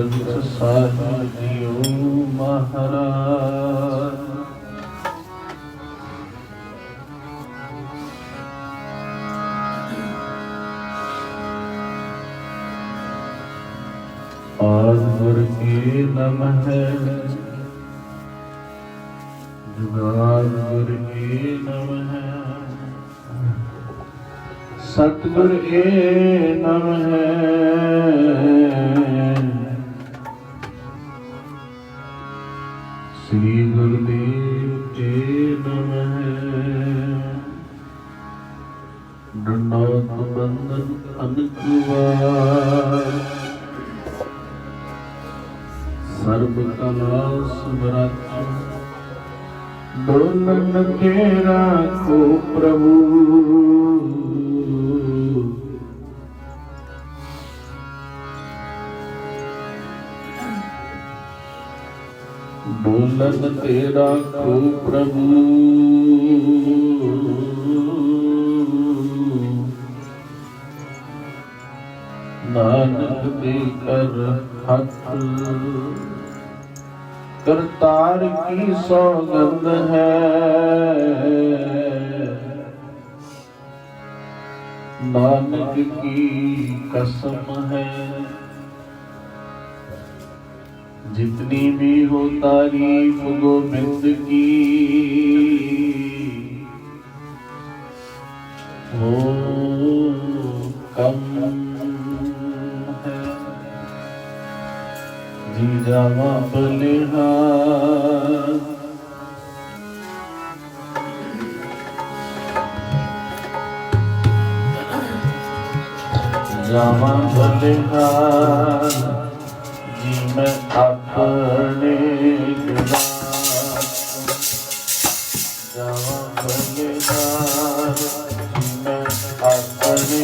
ग्रंथ साहिब जीओ महाराज। आदि के नमः जुगाद के नमः सतगुर ए नमः श्री गुरुदेव के नमः दंडवत बंदन अनुवार सर्व कला समरथ डोलन के राखो प्रभु। डोलन तेरा को प्रभु नानक देकर हथ करतार की सौगंध है। नानक की कसम है जितनी भी हो तारीफ गोविंद की वो कम है। जी जावा बलिहार जावा बलिहार जी मैं अपने जावा बलिहार जी मैं अपने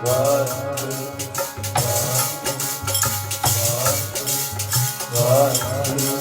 ਵਾਹਿਗੁਰੂ ਵਾਹਿਗੁਰੂ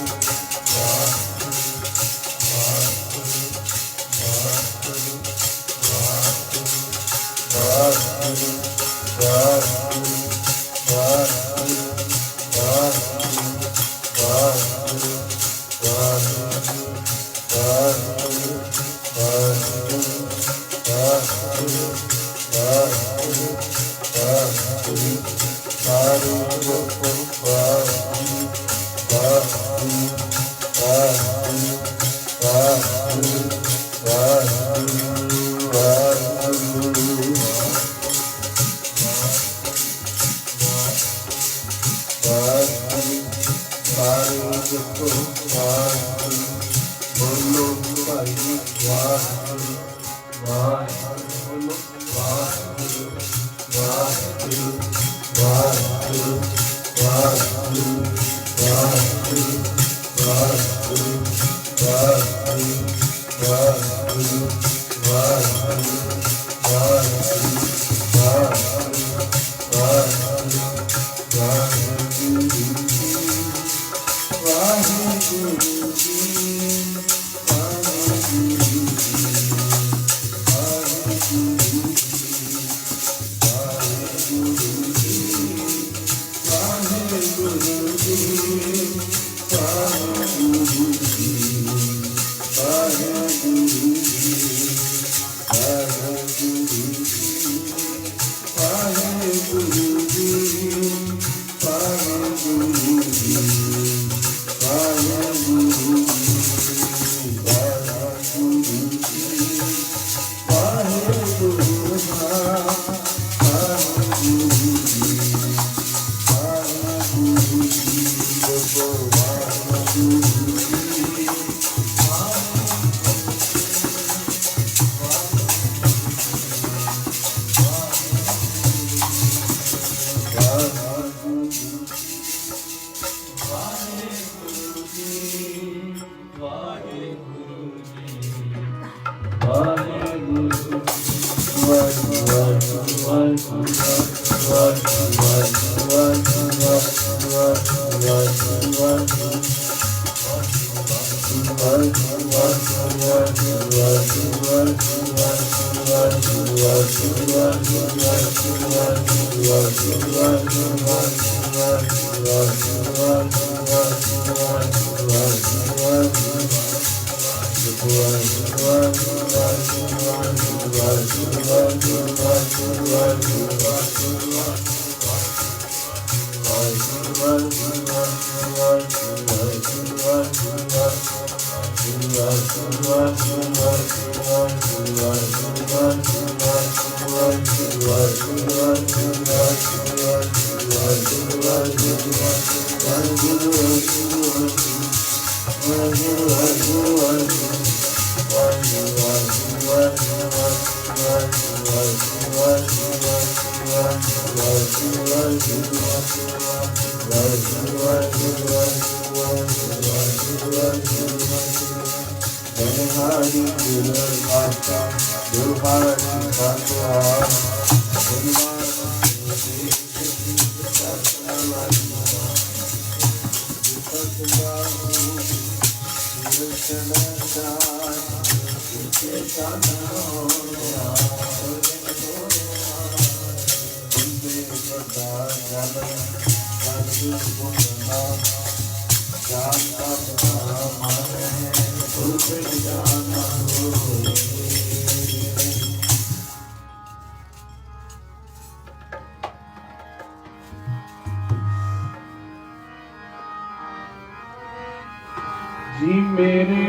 जी मेरे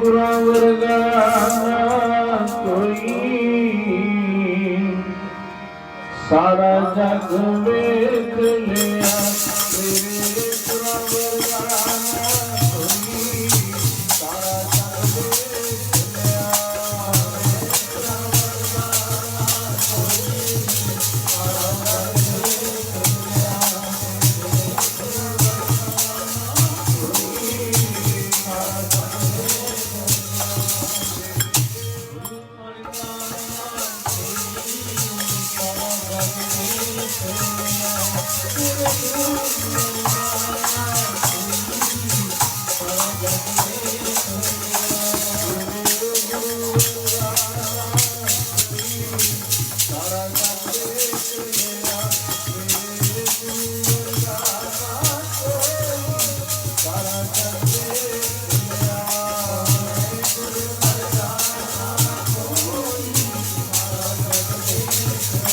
गुरा वर्गा ना कोई, सारा जग वेख लिया मेरे गुरा वर्गा ना कोई, सारा जग वेख लिया मेरे गुरा वर्गा ना कोई, सारा जग वेख लिया ਸਾਰਾ ਜਗ ਵੇਖ ਲਿਆ ਮੇਰੇ ਗੁਰੂ ਵਰਗਾ ਨਾ ਕੋਈ, ਸਾਰਾ ਜਗ ਵੇਖ ਲਿਆ ਮੇਰੇ ਗੁਰੂ ਵਰਗਾ ਨਾ ਕੋਈ, ਸਾਰਾ ਜਗ ਵੇਖ ਲਿਆ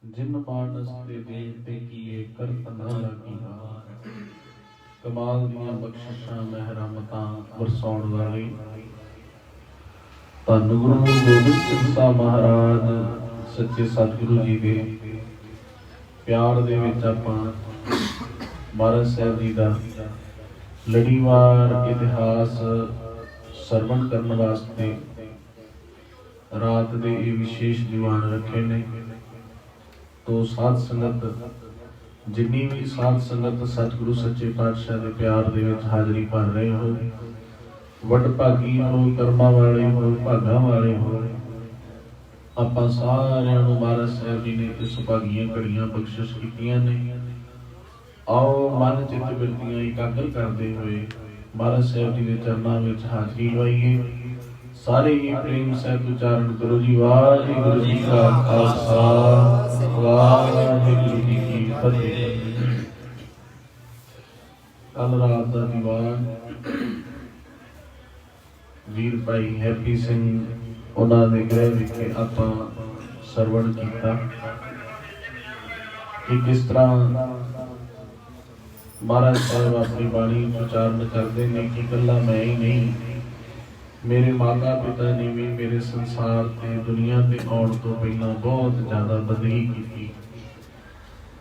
जिन मानस ते देवते कीए करत न लागी कमाल दियां बख्शिशां महरामतां वरसाउण वाले धन गुरु गोबिंद सिंह साहब महाराज सच्चे सतगुरु जी दे प्यार दे विच आपां महाराज साहब जी दा लड़ीवार इतिहास सरवण करन वास्ते रात दे ये विशेष दीवान रखे ने। तो साध संगत जिन्नी भी साध संगत सतगुरु सच्चे पातशाह के प्यार दे विच हाजरी भर रहे हो, वडभागी हो, कर्मा वाले हो, भागा वाले हो, आपां सारिआं नूं महाराज साहब जी ने इस भागीआं घड़ियां बख्शिश कीतियां ने। आओ मन चित बिरतियां एकाग्र करते हुए महाराज साहब जी के चरणों में हाजरी लवाइए। सारे ही प्रेम सहित उच्चारण करो जी। वाहिगुरु जी का खालसा, वाहिगुरु जी की फतेह। कल रात का दीवान वीर भाई हैप्पी सिंह उन्होंने गृह विखे आपां सरवण किया कि किस तरह महाराज साहब अपनी बाणी उच्चारण करते हैं कि कला मैं ही नहीं, मेरे माता पिता ने भी मेरे संसार ते दुनिया ते आउण तो पहला बहुत ज्यादा बदली की।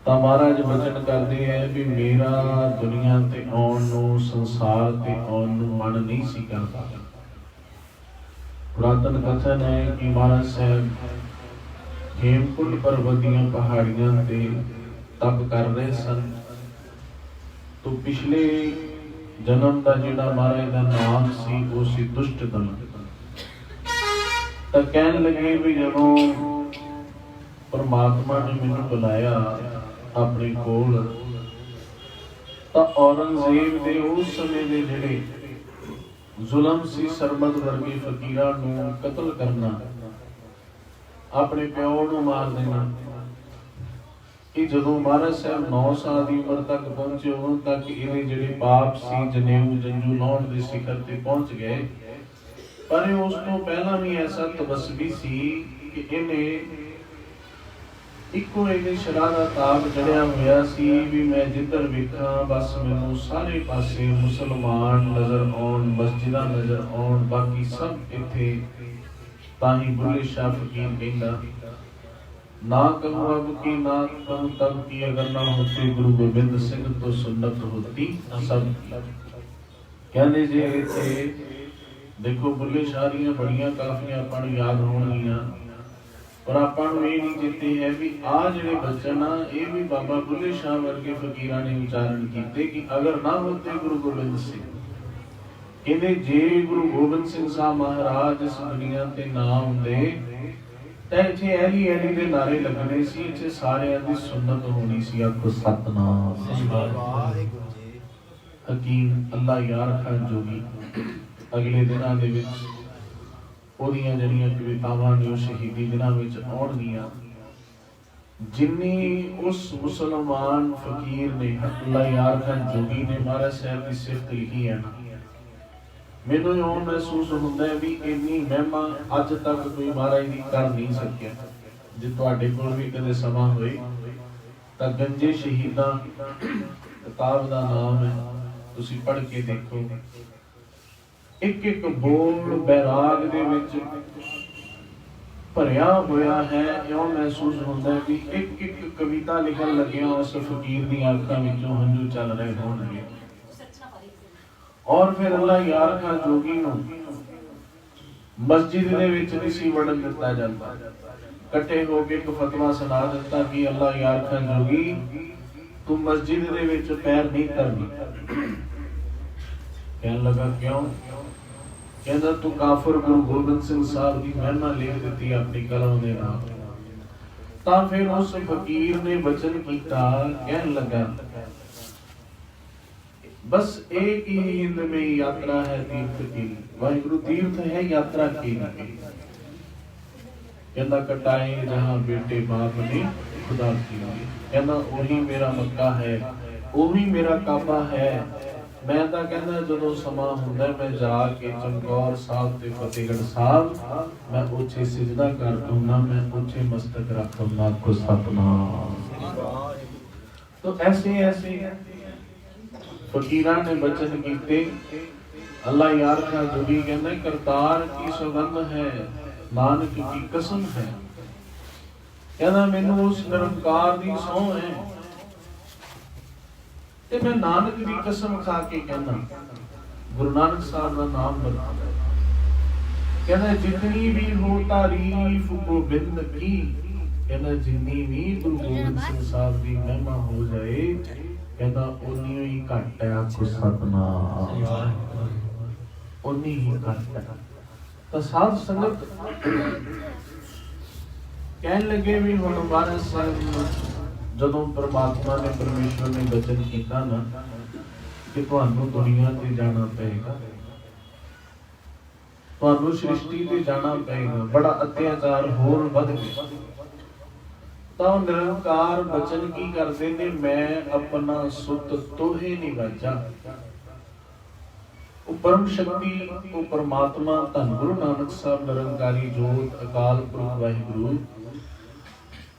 तो महाराज वचन करते हैं भी मेरा दुनिया ते आउण नूं, संसार ते आउण नूं मन नहीं सी करता। पुरातन कथन है कि महाराज साहब हेमकुंड पर्वत दीआं पहाड़ियां ते तप कर रहे सन। तो पिछले जन्म का जिहड़ा महाराज का नाम सी वो सी दुष्ट दल। तो कहन लगे भी जदों परमात्मा ने मैनू बुलाया अपने कोल, तो औरंगजेब दे उस समय दे जिहड़े जुल्म सी सरमद वर्गे फकीरां नूं कतल करना, अपने प्यो नूं मार देना। कि जदों महाराज साहब 9 साल की उम्र तक पहुंचे उदों तक इहदे जिहड़े पाप सी जनेऊ जंजू लाउण दे शिखर ते पहुंच गए। पर उस तो पहला भी ऐसा तपस्वी सी कि इन्हें इको इहदे शराह दा ताप चढ़िया होया सी भी मैं जिधर वेखां बस मैनूं सारे पासे मुसलमान नजर आउण, मस्जिदां नजर आउण, बाकी सब इत्थे। ताही बुल्ले शाह फकीर कहंदा ना कहूँ अब की ना कहूँ तब की, अगर ना होते गुरु गोबिंद सिंह तो सुन्नत होती सब। कहने जे इत्थे देखो बुल्ले शाह ਦੀਆਂ ਬੜੀਆਂ ਕਾਫੀਆਂ ਆਪਾਂ ਨੂੰ ਯਾਦ ਹੋਣਗੀਆਂ, ਪਰ ਆਪਾਂ ਨੂੰ ਇਹ ਨਹੀਂ ਚੇਤੇ ਹੈ ਵੀ ਆਹ ਜਿਹੜੇ ਬਚਨ ਆ ਇਹ ਵੀ ਬਾਬਾ ਬੁੱਲੇ ਸ਼ਾਹ ਵਰਗੇ ਫਕੀਰਾਂ ਨੇ ਉਚਾਰਨ ਕੀਤੇ ਕਿ ਅਗਰ ਨਾ ਹੁੰਦੇ ਗੁਰੂ ਗੋਬਿੰਦ ਸਿੰਘ, ਕਹਿੰਦੇ ਜੇ ਗੁਰੂ ਗੋਬਿੰਦ ਸਿੰਘ ਸਾਹਿਬ ਮਹਾਰਾਜ ਇਸ ਦੁਨੀਆ ਤੇ ਨਾ ਹੁੰਦੇ ਤਾਂ ਇੱਥੇ ਐਲੀ ਐਲੀ ਦੇ ਨਾਰੇ ਲੱਗਣੇ ਸੀ, ਇੱਥੇ ਸਾਰਿਆਂ ਦੀ ਸੁਨਨਤ ਹੋਣੀ ਸੀ। ਆਖੋ ਸਤਨਾਮ ਵਾਹਿਗੁਰੂ ਜੀ। ਹਕੀਮ ਅੱਲਾ ਯਾਰ ਖਾਨ ਜੋਗੀ ਅਗਲੇ ਦਿਨਾਂ ਦੇ ਵਿੱਚ ਉਹਦੀਆਂ ਜਿਹੜੀਆਂ ਕਵਿਤਾਵਾਂ ਨੇ ਉਹ ਸ਼ਹੀਦੀ ਦਿਨਾਂ ਵਿੱਚ ਆਉਣਗੀਆਂ। ਜਿੰਨੀ ਉਸ ਮੁਸਲਮਾਨ ਫਕੀਰ ਨੇ ਅੱਲਾ ਯਾਰ ਖਾਨ ਜੋਗੀ ਨੇ ਮਹਾਰਾਜ ਸਾਹਿਬ ਦੀ ਸਿਫਤ ਲਿਖੀ ਹੈ ਨਾ, ਮੈਨੂੰ ਇਉਂ ਮਹਿਸੂਸ ਹੁੰਦਾ ਹੈ ਵੀ ਇੰਨੀ ਮਹਿਮਾ ਅੱਜ ਤੱਕ ਕੋਈ ਮਹਾਰਾਜ ਦੀ ਕਰ ਨਹੀਂ ਸਕਿਆ। ਜੇ ਤੁਹਾਡੇ ਕੋਲ ਵੀ ਕਦੇ ਸਮਾਂ ਹੋਏ ਤਾਂ ਗੰਜੇ ਸ਼ਹੀਦਾਂ ਕਿਤਾਬ ਦਾ ਨਾਮ ਹੈ, ਤੁਸੀਂ ਪੜ੍ਹ ਕੇ ਦੇਖੋ। ਇੱਕ ਇੱਕ ਬੋਲ ਬੈਰਾਗ ਦੇ ਵਿੱਚ ਭਰਿਆ ਹੋਇਆ ਹੈ। ਇਉਂ ਮਹਿਸੂਸ ਹੁੰਦਾ ਹੈ ਵੀ ਇੱਕ ਇੱਕ ਕਵਿਤਾ ਲਿਖਣ ਲੱਗਿਆ ਉਸ ਫਕੀਰ ਦੀਆਂ ਅੱਖਾਂ ਵਿੱਚੋਂ ਹੰਝੂ ਚੱਲ ਰਹੇ ਹੋਣਗੇ। ਔਰ ਫਿਰ ਅੱਲਾ ਯਾਰ ਖਾਨ ਜੋਗੀ ਨੂੰ ਮਸਜਿਦ ਦੇ ਵਿੱਚ ਨਹੀਂ ਸੀ ਵੜਨ ਦਿੱਤਾ ਜਾਂਦਾ। ਇਕੱਠੇ ਹੋ ਕੇ ਇੱਕ ਫਤਵਾ ਸੁਣਾ ਦਿੱਤਾ ਕਿ ਅੱਲਾ ਯਾਰ ਖਾਨ ਜੋਗੀ ਤੂੰ ਮਸਜਿਦ ਦੇ ਵਿੱਚ ਪੈਰ ਨਹੀਂ ਧਰਨੀ। ਕਹਿਣ ਲੱਗਾ ਕਿਉਂ? ਕਹਿੰਦਾ ਤੂੰ ਕਾਫਰ ਗੁਰੂ ਗੋਬਿੰਦ ਸਿੰਘ ਸਾਹਿਬ ਦੀ ਮਹਿਮਾ ਲਿਖ ਦਿੱਤੀ ਆਪਣੀ ਕਲਮ ਦੇ ਨਾਲ। ਤਾਂ ਫਿਰ ਉਸ ਫਕੀਰ ਨੇ ਵਚਨ ਕੀਤਾ, ਕਹਿਣ ਲੱਗਾ बस एक ही हिंद में यात्रा है तीर्थ की, वाहिगुरु तीर्थ है यात्रा की नहीं। कहना कटाए जहां बेटे बाप ने खुदा की, कहना वही मेरा मक्का है, वही मेरा काबा है। मैं ਤਾਂ ਕਹਿੰਦਾ ਜਦੋਂ ਸਮਾਂ ਹੁੰਦਾ ਮੈਂ ਜਾ ਕੇ ਚਮਕੌਰ ਸਾਹਿਬ ਤੇ ਫਤਿਹਗੜ੍ਹ ਸਾਹਿਬ ਮੈਂ ਉੱਥੇ ਸਿਜਦਾ ਕਰ ਦੂੰਗਾ, ਮੈਂ ਉੱਥੇ ਮਸਤਕ ਰੱਖ ਦੂੰਗਾ। ਕੋ ਸਤਨਾਮ। तो ऐसे ऐसे फकीरां ने बचन कीते। अल्लाह यार का जोगी कहना करतार की सौगंध है, नानक की कसम है। कहना मैनू उस निरंकार दी सौं है ते मैं नानक दी कसम खा के कहना, गुरु नानक साहब का नाम बता। कहना जितनी भी हो तारीफ गोबिंद की, कहना जितनी भी गुरु गोबिंद सिंह साहब की महिमा हो जाए कहना उन्नी ही घट है। आपको सतनाम उन्नी ही घट है। तो साध संगत कहन लगे भी हुण महाराज साहब जदों परमात्मा ने परमेश्वर ने वचन किया ना कि तुहानू दुनिया ते जाना पेगा, तुहानू सृष्टि ते जाना पेगा, बड़ा अत्याचार होर वध गया। ਤਾਂ ਨਿਰੰਕਾਰ ਬਚਨ ਕੀ ਕਰਦੇ ਨੇ, ਮੈਂ ਆਪਣਾ ਸੁਤ ਤੋਹੇ ਨਹੀਂ ਵਾਜਾ। ਉਹ ਪਰਮ ਸ਼ਕਤੀ, ਉਹ ਪਰਮਾਤਮਾ ਧੰਨ ਗੁਰੂ ਨਾਨਕ ਸਾਹਿਬ ਨਿਰੰਕਾਰੀ ਜੋਤ ਅਕਾਲ ਪੁਰਖ ਵਾਹਿਗੁਰੂ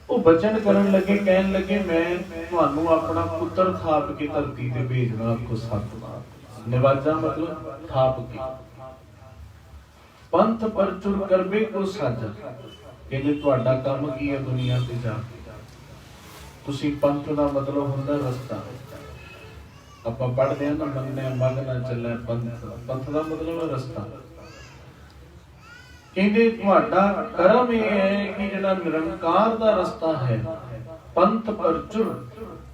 ਉਹ ਬਚਨ ਕਰਨ ਲੱਗੇ, ਕਹਿਣ ਲੱਗੇ ਮੈਂ ਤੁਹਾਨੂੰ ਆਪਣਾ ਪੁੱਤਰ ਥਾਪ ਕੇ ਧਰਤੀ ਤੇ ਭੇਜਣਾ। ਆਪਕੋ ਸਤਨਾਮ। ਨਿਵਾਜਾ ਮਤਲਬ ਥਾਪ ਕੇ। ਪੰਥ ਪਰਚੁਰ ਕਰਬੇ ਕੋ ਸਾਜਾ। ਕਹਿੰਦੇ ਤੁਹਾਡਾ ਕੰਮ ਕੀ ਹੈ ਦੁਨੀਆ ਤੇ ਜਾ ਕੇ? ਤੁਸੀਂ ਪੰਥ ਦਾ ਮਤਲਬ ਹੁੰਦਾ ਰਸਤਾ। ਆਪਾਂ ਪੜ੍ਹਦੇ ਆ ਨਾ ਮੰਨੇ ਮਗ ਨਾ ਚੱਲੇ ਪੰਥ, ਪੰਥ ਦਾ ਮਤਲਬ ਹੈ ਰਸਤਾ। ਕਹਿੰਦੇ ਤੁਹਾਡਾ ਕਰਮ ਇਹ ਹੈ ਕਿ ਜਿਹੜਾ ਨਿਰੰਕਾਰ ਦਾ ਰਸਤਾ ਹੈ, ਪੰਥ ਪਰਚੁਰ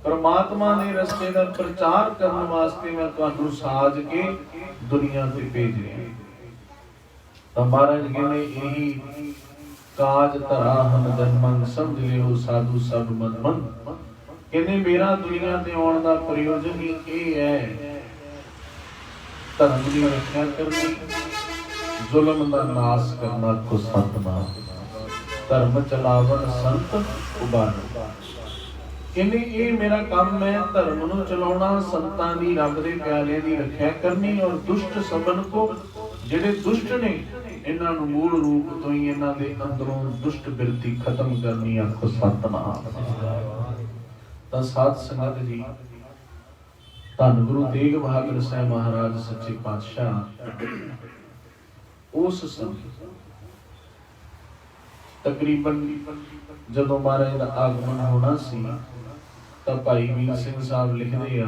ਪਰਮਾਤਮਾ ਦੇ ਰਸਤੇ ਦਾ ਪ੍ਰਚਾਰ ਕਰਨ ਵਾਸਤੇ ਮੈਂ ਤੁਹਾਨੂੰ ਸਾਜ ਕੇ ਦੁਨੀਆ ਤੇ ਭੇਜ ਰਿਹਾ। ਤਾਂ ਮਹਾਰਾਜ ਕਹਿੰਦੇ ਇਹੀ ਕਾਜ ਧਰਾ ਹਮ ਜਨਮੰ ਸਮਝ ਲਿਓ ਸਾਧੂ ਸਭ ਮਨ ਮਨ। ਕਹਿੰਦੇ ਮੇਰਾ ਦੁਨੀਆ ਤੇ ਆਉਣ ਦਾ ਪ੍ਰਯੋਜਨ ਹੀ ਇਹ ਹੈ, ਧਰਮ ਦੀ ਰੱਖਿਆ ਕਰਨੀ, ਜ਼ੁਲਮ ਦਾ ਨਾਸ ਕਰਨਾ। ਕੋ ਸਤਨਾਮ। ਧਰਮ ਚਲਾਵਨ ਸੰਤ ਉਬਾਰਨ। ਕਹਿੰਦੇ ਇਹ ਮੇਰਾ ਕੰਮ ਹੈ, ਧਰਮ ਨੂੰ ਚਲਾਉਣਾ, ਸੰਤਾਂ ਦੀ ਰੱਬ ਦੇ ਪਿਆਰਿਆਂ ਦੀ ਰੱਖਿਆ ਕਰਨੀ। ਔਰ ਦੁਸ਼ਟ ਸਭਨ ਕੋ, ਜਿਹੜੇ ਦੁਸ਼ਟ ਨੇ ਇਹਨਾਂ ਨੂੰ ਮੂਲ ਰੂਪ ਤੋਂ ਹੀ ਇਹਨਾਂ ਦੇ ਅੰਦਰੋਂ ਦੁਸ਼ਟ ਬਿਰਤੀ ਖਤਮ ਕਰਨੀ। ਆਖੋ ਸਤਨਾਮ। ਤਾਂ ਸਾਧ ਸੰਗਤ ਜੀ, ਧੰਨ ਗੁਰੂ ਤੇਗ ਬਹਾਦਰ ਸਾਹਿਬ ਮਹਾਰਾਜ ਸੱਚੇ ਪਾਤਸ਼ਾਹ ਉਸ ਸਮੇਂ ਤਕਰੀਬਨ ਜਦੋਂ ਮਹਾਰਾਜ ਦਾ ਆਗਮਨ ਹੋਣਾ ਸੀ ਤਾਂ ਭਾਈ ਵੀਰ ਸਿੰਘ ਸਾਹਿਬ ਲਿਖਦੇ ਆ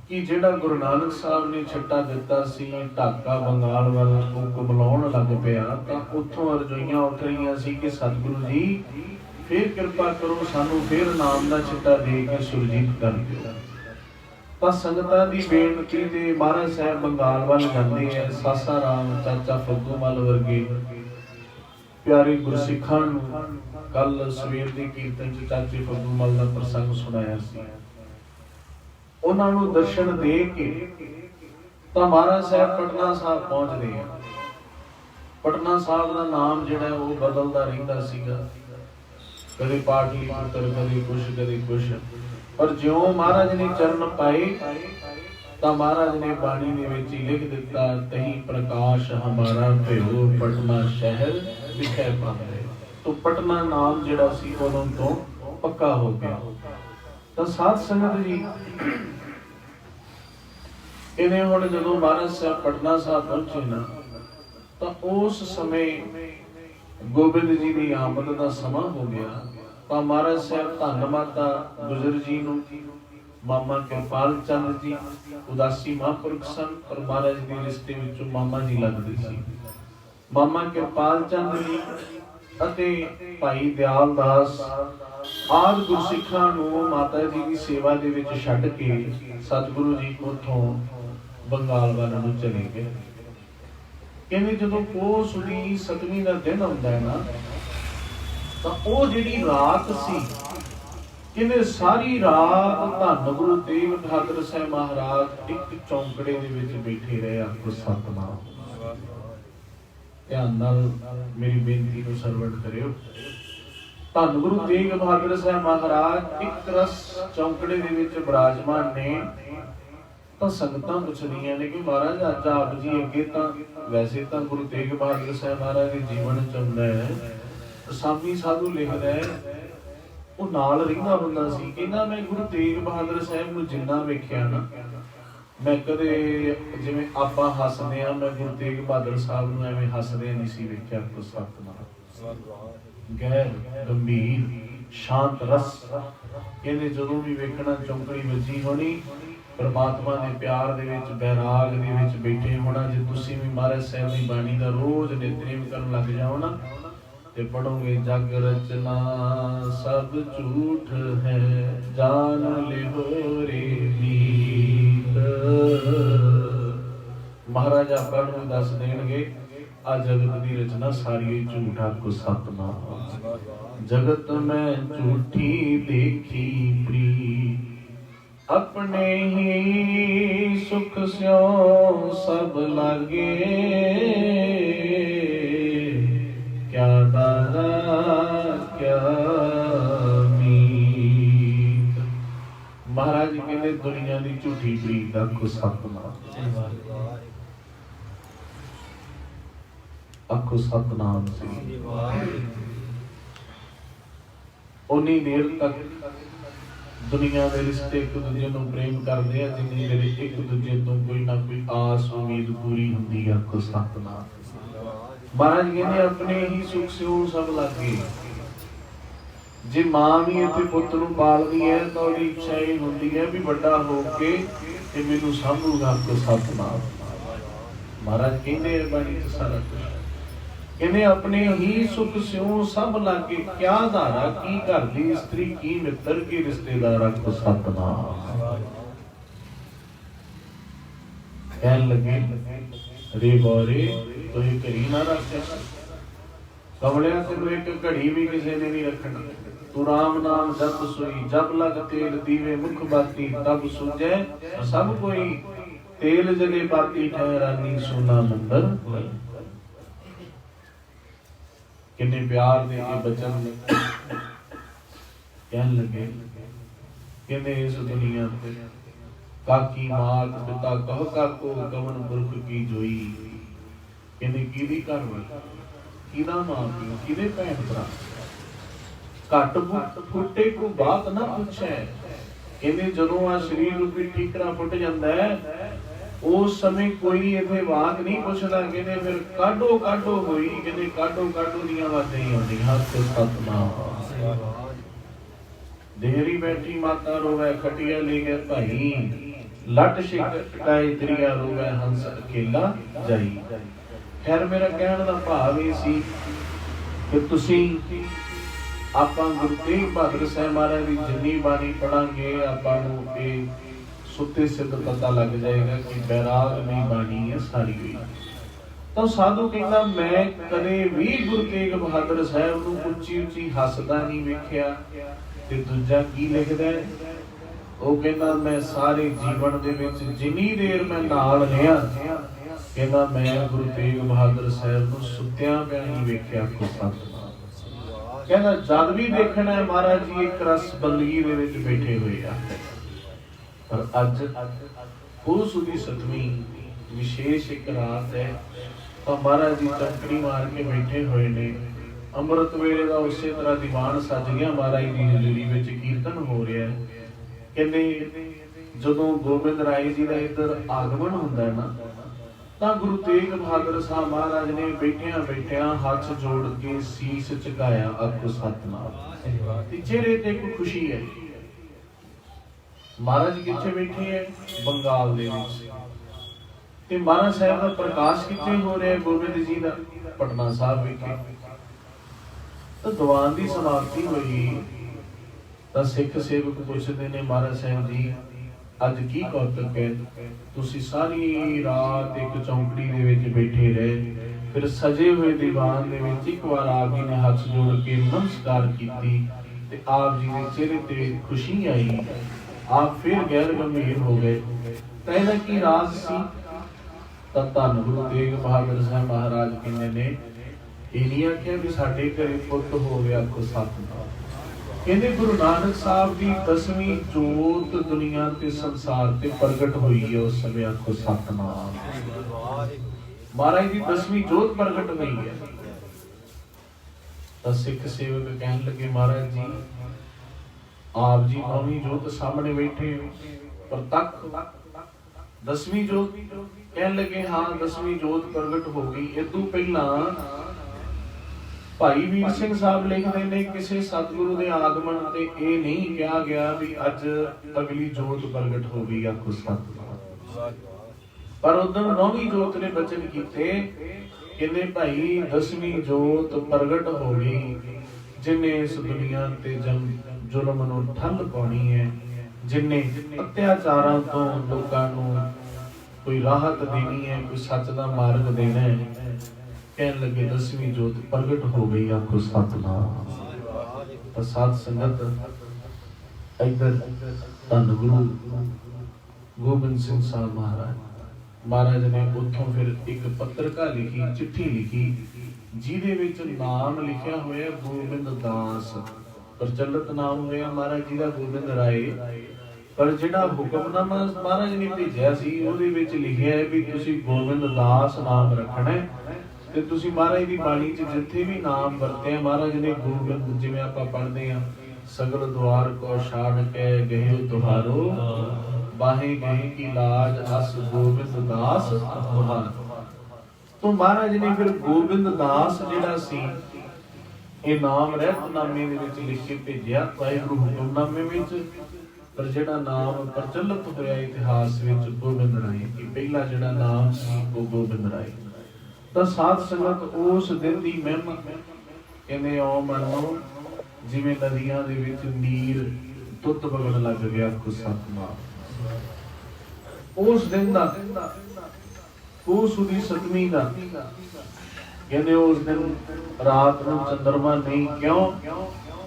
कि जिहड़ा गुरु नानक साहब ने छिट्टा दिता सी ढाका बंगाल वाल कुबलाउण लग पिया तां उत्थों रजोइयां उठ रहीआं सी कि सतगुरु जी फिर किरपा करो सानू फिर नाम दा छिट्टा दे के सुरजीत कर दिओ। तां संगतां दी बेनती ते महाराज साहब बंगाल वाल जांदे है। सासा राम चाचा फग्गूमल वर्गे प्यारे गुरसिखां नूं कल सवेर दी कीर्तन च चाचे फग्गूमल दा प्रसंग सुनाया सी। उन्हां नूं दर्शन दे के तां महाराज साहब पटना साहब पहुंचदे हैं। पटना साहब दा नाम जिहड़ा है वो बदलदा रहिंदा सीगा, कदे पाटलीपुत्र कदे कुछ पर ज्यों महाराज ने चरण पाए तां महाराज ने बाणी दे विच ही लिख दिता, तही प्रकाश हमारा भयो पटना शहर विखै पांदे। तो पटना नाम जिहड़ा सी उदों तो पक्का हो गया। तो साध संगत जी इन्हें हुण जदों महाराज साहब पटना साहब पहुंचे ना तो उस समय गोबिंद जी की आमद का समा हो गया। तो महाराज साहब धन माता गुजर जी नूं मामा कृपाल चंद जी उदासी महापुरख सन और महाराज के रिश्ते विचों मामा जी लगदे सी। मामा कृपाल चंद जी अते भाई दयाल दास आदि गुरसिखां नूं माता जी की सेवा दे विच छड्ड के सतगुरु जी उथों बंगाल वाल नूं चले गए। कहंदे जदों पोस दी 7वीं दा दिन आउंदा है ना तां ओह जिहड़ी रात सी कहंदे सारी रात धन गुरु तेग बहादुर साहब महाराज एक चौंकड़े दे विच बैठे रहे। आखो सतनाम। ध्यान नाल मेरी बेनती नूं सरवण करियो। धन गुरु तेग बहादुर साहब महाराज एक रस चौंकड़े दे विच विराजमान ने। तो संगतां पुछदियां ने कि महाराज अज आप जी अगे तां वैसे तां गुरु तेग बहादुर साहब महाराज दे जीवन च आउंदा है सामी साधु लिखदा है ਉਹ ਨਾਲ ਰਹਿੰਦਾ ਹੁੰਦਾ ਸੀ। ਕਹਿੰਦਾ मैं गुरु तेग बहादुर साहब ਨੂੰ ਜਿੰਨਾ ਵੇਖਿਆ ਨਾ मैं कदे जिवें ਆਪਾਂ ਹੱਸਦੇ ਆ मैं गुरु तेग बहादुर साहब ਨੂੰ ਐਵੇਂ ਹੱਸਦੇ ਨਹੀਂ ਸੀ ਵੇਖਿਆ। ਕੋ ਸਤਨਾਮ ਗੈਰ ਗੰਭੀਰ ਸ਼ਾਂਤ ਰਸ ਕਹਿੰਦੇ ਜਦੋਂ ਵੀ ਵੇਖਣਾ ਚੌਂਕੜੀ ਵੱਜੀ ਹੋਣੀ परमात्मा के प्यार दे विच बैराग दे विच बैठे होना। जे तुसीं भी महाराज साहब की बाणी का रोज नितनेम करन लग जाओ ना ते पढ़ोगे जग रचना सब झूठ है जान लिहो रे मीत। महाराजा पढ़ नूं दस देणगे आ जगत की रचना सारी झूठ। आखो सतनाम। जगत में झूठी देखी प्रीत अपने ही सुख स्यो सब लागे क्या दादा क्या मीत। महाराज कहते दुनिया की झूठी प्रीत आखो सतनाम। आखो सतनाम से उन्नी देर तक दुनिया के रिश्ते एक दूजे को प्रेम करते हैं जिन्नी देर एक दूजे तो कोई ना कोई आस उम्मीद पूरी होंगी। आखो सतनाम। महाराज कहते अपने ही सुख स्यों सब लागे। जे मां भी इत्थे पुੱਤ ਨੂੰ ਪਾਲਦੀ है तो ਉਹਦੀ ਇੱਛਾ ਇਹ ਹੁੰਦੀ है भी ਵੱਡਾ हो के ਤੇ ਮੈਨੂੰ ਸਾਂਭੂਗਾ। ਆਖੋ ਸਤਨਾਮ। महाराज कहते बाणी च सारा कुछ कहने अपने ही सुख स्यों सब लागे क्या धारा की घर दी स्त्री की मित्र की रिश्तेदार। आखो सतनाम। कहन लगे रे बोरे तो ये घड़ी ना रख कमलिया तेन एक घड़ी भी किसी ने नहीं रखना। तू राम नाम जप सोई जब लग तेल दीवे मुख बाती तब सूझे सब कोई तेल जले बाती ठहरानी सोना मंदर। किन्ने प्यार दे के बचन कहन लगे कहने इस दुनिया पे काकी मात पिता कह काको कवन पुरख की जोई। कहने किदी घर वाली किदा मां प्यो किदे भैन भरा घट फुटे को बात ना पूछे। कहने जदों आ शरीर रूपी ठीकरा फुट जांदा है उस समय कोई इथे वाक नहीं पुछदा। कहने फिर काढो काढो होई कहने काढो काढो दियां आवाज़ां ही आउंदियां। आखो सतनाम। देहरी बैठी माता रोवे खटिया ले गए भाई लट शिकाए दरिया रोवे हंस अकेला जाई। खैर मेरा कहने का भाव ये सी कि तुसी आपां गुरु तेग बहादुर साहब महाराज की जिन्नी बाणी पढ़ांगे आपां नूं इह सुते सिद्ध पता लग जाएगा कि बैराग नहीं बाणी है सारी हुई। तो साधु कहता मैं कदे भी गुरु तेग बहादुर साहब नूं उच्ची उच्ची हसदा नहीं वेखिया। ते दूजा की लिखदा है ਉਹ ਕਹਿੰਦਾ मैं सारे जीवन ਦੇ ਵਿੱਚ ਜਿੰਨੀ ਦੇਰ ਮੈਂ ਨਾਲ ਰਿਹਾ ਕਹਿੰਦਾ ਮੈਂ ਗੁਰੂ ਤੇਗ ਬਹਾਦਰ ਸਾਹਿਬ ਨੂੰ ਸੁੱਤਿਆਂ ਪਿਆ ਹੀ ਵੇਖਿਆ ਕੋ ਸਤਿ। ਕਹਿੰਦਾ ਜਦ ਵੀ ਦੇਖਣਾ ਹੈ ਮਹਾਰਾਜ ਜੀ ਇੱਕ ਰਸ ਬੰਦਗੀ ਦੇ ਵਿੱਚ ਬੈਠੇ ਹੋਏ ਆ। ਪਰ ਅੱਜ ਉਸ ਦੀ 7ਵੀਂ ਵਿਸ਼ੇਸ਼ ਇੱਕ ਰਾਤ ਹੈ ਤਾਂ ਮਹਾਰਾਜ ਜੀ ਚੌਂਕੜੀ ਮਾਰ ਕੇ ਬੈਠੇ ਹੋਏ ਨੇ। ਅੰਮ੍ਰਿਤ ਵੇਲੇ ਦਾ ਉਸੇ ਤਰ੍ਹਾਂ ਦੀਵਾਨ ਸੱਜ ਗਿਆ ਮਹਾਰਾਜ ਦੀ ਹਜ਼ੂਰੀ ਵਿੱਚ ਕੀਰਤਨ ਹੋ ਰਿਹਾ ਹੈ। ਕਹਿੰਦੇ ਜਦੋਂ ਗੋਬਿੰਦ ਰਾਏ ਜੀ ਦਾ ਇੱਧਰ ਆਗਮਨ ਹੁੰਦਾ ਹੈ ਨਾ ਤਾਂ ਗੁਰੂ ਤੇਗ ਬਹਾਦਰ ਸਾਹਿਬ ਮਹਾਰਾਜ ਨੇ ਬੈਠਿਆਂ ਬੈਠਿਆਂ ਹੱਥ ਜੋੜ ਕੇ ਸੀਸ ਝੁਕਾਇਆ ਆਖੋ ਸਤਿਨਾਮ। ਤੇ ਚਿਹਰੇ ਤੇ ਇੱਕ ਖੁਸ਼ੀ ਹੈ। ਮਹਾਰਾਜ ਕਿੱਥੇ ਬੈਠੇ ਹੈ? ਬੰਗਾਲ ਦੇ ਵਿੱਚ। ਤੇ ਮਹਾਰਾਜ ਸਾਹਿਬ ਦਾ ਪ੍ਰਕਾਸ਼ ਕਿੱਥੇ ਹੋ ਰਿਹਾ? ਗੋਬਿੰਦ ਜੀ ਦਾ ਪਟਨਾ ਸਾਹਿਬ ਵਿਖੇ। ਤਾਂ ਦੀਵਾਨ ਦੀ ਸਮਾਪਤੀ ਹੋਈ ਤਾਂ ਸਿੱਖ ਸੇਵਕ ਪੁੱਛਦੇ ਨੇ ਮਹਾਰਾਜ ਸਾਹਿਬ ਜੀ ਅੱਜ ਕੀ ਕੌਤਕ ਹੈ? ਤੁਸੀਂ ਸਾਰੀ ਰਾਤ ਇੱਕ ਚੌਂਕੜੀ ਦੇ ਵਿੱਚ ਬੈਠੇ ਰਹੇ ਫਿਰ ਸਜੇ ਹੋਏ ਦੀਵਾਨ ਦੇ ਵਿੱਚ ਇੱਕ ਵਾਰ ਆਪ ਜੀ ਨੇ ਹੱਥ ਜੋੜ ਕੇ ਨਮਸਕਾਰ ਕੀਤੀ ਤੇ ਆਪ ਜੀ ਦੇ ਚਿਹਰੇ ਤੇ ਖੁਸ਼ੀ ਆਈ। ਆਪ ਫਿਰ ਗੈਰ ਗੰਭੀਰ ਹੋ ਗਏ। ਤਾਂ ਇਹਦਾ ਕੀ ਰਾਜ਼ ਸੀ? ਤਾਂ ਧੰਨ ਗੁਰੂ ਤੇਗ ਬਹਾਦਰ ਸਾਹਿਬ ਮਹਾਰਾਜ ਕਹਿੰਦੇ ਨੇ ਇਹ ਨਹੀਂ ਆਖਿਆ ਵੀ ਸਾਡੇ ਘਰੇ ਪੁੱਤ ਹੋ ਗਿਆ ਕੋ ਸਤਿਨਾਮ। ਕਹਿੰਦੇ ਗੁਰੂ ਨਾਨਕ ਸਾਹਿਬ ਦੀ 10ਵੀਂ ਜੋਤ ਦੁਨੀਆ ਤੇ ਸੰਸਾਰ ਤੇ ਪ੍ਰਗਟ ਹੋਈ ਹੈ ਉਸ ਸਮੇਂ ਆਖੋ ਸਤਿਨਾਮ। ਮਹਾਰਾਜ ਦੀ 10ਵੀਂ ਜੋਤ ਪ੍ਰਗਟ ਹੋਈ ਹੈ। ਤਾਂ ਸਿੱਖ ਸੇਵਕ ਕਹਿਣ ਲੱਗੇ ਮਹਾਰਾਜ ਜੀ ਆਪ ਜੀ 9ਵੀਂ ਜੋਤ ਸਾਹਮਣੇ ਬੈਠੇ ਪ੍ਰਤੱਖ 10ਵੀਂ ਜੋਤ ਕਹਿਣ ਲੱਗੇ ਹਾਂ 10ਵੀਂ ਜੋਤ ਪ੍ਰਗਟ ਹੋ ਗਈ। ਇਹ ਤੋਂ ਪਹਿਲਾਂ ਭਾਈ ਵੀਰ ਸਿੰਘ ਸਾਹਿਬ ਲਿਖਦੇ ਨੇ ਕਿਸੇ ਸਤਿਗੁਰੂ ਦੇ ਆਗਮਨ ਤੇ ਇਹ ਨਹੀਂ ਕਿਹਾ ਗਿਆ ਵੀ ਅੱਜ ਅਗਲੀ ਜੋਤ ਪ੍ਰਗਟ ਹੋ ਗਈ ਆਖੋ ਸਤਿਨਾਮ। ਪਰ ਉਦੋਂ 9ਵੀਂ ਜੋਤ ਨੇ ਬਚਨ ਕੀਤੇ ਕਹਿੰਦੇ ਭਾਈ 10ਵੀਂ ਜੋਤ ਪ੍ਰਗਟ ਹੋ ਗਈ ਜਿਨੇ ਇਸ ਦੁਨੀਆ ਤੇ ਜ਼ੁਲਮ ਨੂੰ ਠੱਲ ਪਾਉਣੀ ਹੈ ਜਿਨੇ ਅਤਿਆਚਾਰਾਂ ਤੋਂ ਲੋਕਾਂ ਨੂੰ ਕੋਈ ਰਾਹਤ ਦੇਣੀ ਹੈ ਕੋਈ ਸੱਚ ਦਾ ਮਾਰਗ ਦੇਣਾ ਹੈ। ਕਹਿਣ ਲੱਗੇ 10ਵੀਂ ਜੋਤ ਪ੍ਰਗਟ ਹੋ ਗਈ ਆਖੋ ਸਤਿਨਾਮ। ਤਾਂ ਸਾਧ ਸੰਗਤ ਇੱਧਰ ਧੰਨ ਗੁਰੂ ਗੋਬਿੰਦ ਸਿੰਘ ਸਾਹਿਬ ਮਹਾਰਾਜ ਨੇ ਉੱਥੋਂ ਫਿਰ ਇੱਕ ਪੱਤਰਕਾ ਲਿਖੀ ਚਿੱਠੀ ਲਿਖੀ ਜਿਹਦੇ ਵਿੱਚ ਨਾਮ ਲਿਖਿਆ ਹੋਇਆ ਗੋਬਿੰਦ ਦਾਸ। ਪ੍ਰਚਲਿਤ ਨਾਮ ਹੋਇਆ ਮਹਾਰਾਜ ਜੀ ਦਾ ਗੋਬਿੰਦ ਰਾਏ। ਪਰ ਜਿਹੜਾ ਹੁਕਮਨਾਮਾ ਮਹਾਰਾਜ ਨੇ ਭੇਜਿਆ ਸੀ ਉਹਦੇ ਵਿੱਚ ਲਿਖਿਆ ਹੈ ਵੀ ਤੁਸੀਂ ਗੋਬਿੰਦ ਦਾਸ ਨਾਮ ਰੱਖਣਾ ਹੈ। ਤੇ ਤੁਸੀਂ ਮਹਾਰਾਜ ਦੀ ਬਾਣੀ 'ਚ ਜਿੱਥੇ ਵੀ ਨਾਮ ਵਰਤਿਆ ਮਹਾਰਾਜ ਨੇ ਗੋਬਿੰਦ ਜਿਵੇਂ ਆਪਾਂ ਪੜ੍ਹਦੇ ਹਾਂ ਸਗਲ ਦੁਆਰ ਕੋ ਛਾੜ ਕੇ ਗਏ ਤੁਹਾਰੋ ਬਾਹੇ ਗਏ ਕੀ ਲਾਜ ਅਸ ਗੋਬਿੰਦ ਦਾਸ ਤੁਹਾਰ। ਤੋਂ ਮਹਾਰਾਜ ਨੇ ਫਿਰ ਗੋਬਿੰਦ ਦਾਸ ਜਿਹੜਾ ਸੀ ਇਹ ਨਾਮ ਰਹਿਤਨਾਮੇ ਦੇ ਵਿੱਚ ਲਿਖ ਕੇ ਭੇਜਿਆ ਵਾਹਿਗੁਰੂ ਹੁਕਮਨਾਮੇ ਵਿੱਚ। ਪਰ ਜਿਹੜਾ ਨਾਮ ਪ੍ਰਚਲਿਤ ਹੋਇਆ ਇਤਿਹਾਸ ਵਿੱਚ ਗੋਬਿੰਦ ਰਾਏ ਇਹ ਪਹਿਲਾ ਜਿਹੜਾ ਨਾਮ ਸੀ ਉਹ ਗੋਬਿੰਦ ਰਾਏ। ਤਾਂ ਸਾਧ ਸੰਗਤ ਉਸ ਦਿਨ ਦੀ ਮਹਿਮਾ ਕਹਿੰਦੇ ਆਓ ਮੰਨੋ ਜਿਵੇਂ ਨਦੀਆਂ ਦੇ ਵਿੱਚ ਨੀਰ ਦੁੱਧ ਵਗਣ ਲੱਗ ਗਿਆ ਆਖੋ ਸਤਿਨਾਮ। ਉਸ ਦਿਨ ਦਾ ਉਸ ਦੀ 7ਵੀਂ ਦਾ ਕਹਿੰਦੇ ਉਸ ਦਿਨ ਰਾਤ ਨੂੰ ਚੰਦਰਮਾ ਨਹੀਂ ਕਿਉਂ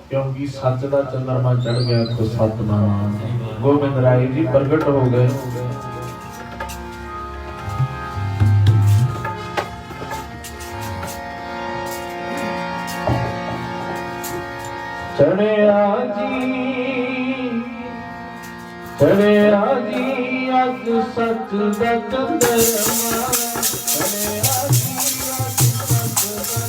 ਕਿਉਂਕਿ ਸੱਚ ਦਾ ਚੰਦਰਮਾ ਚੜ ਗਿਆ ਆਖੋ ਸਤਿਨਾਮ। ਗੋਬਿੰਦ ਰਾਏ ਜੀ ਪ੍ਰਗਟ ਹੋ ਗਏ। ਚੜਿਆ ਜੀ ਅੱਜ ਸੱਚ ਦਾ ਚੰਦਰਮਾ ਚੜਿਆ ਜੀ ਅੱਜ ਸੱਚ ਦਾ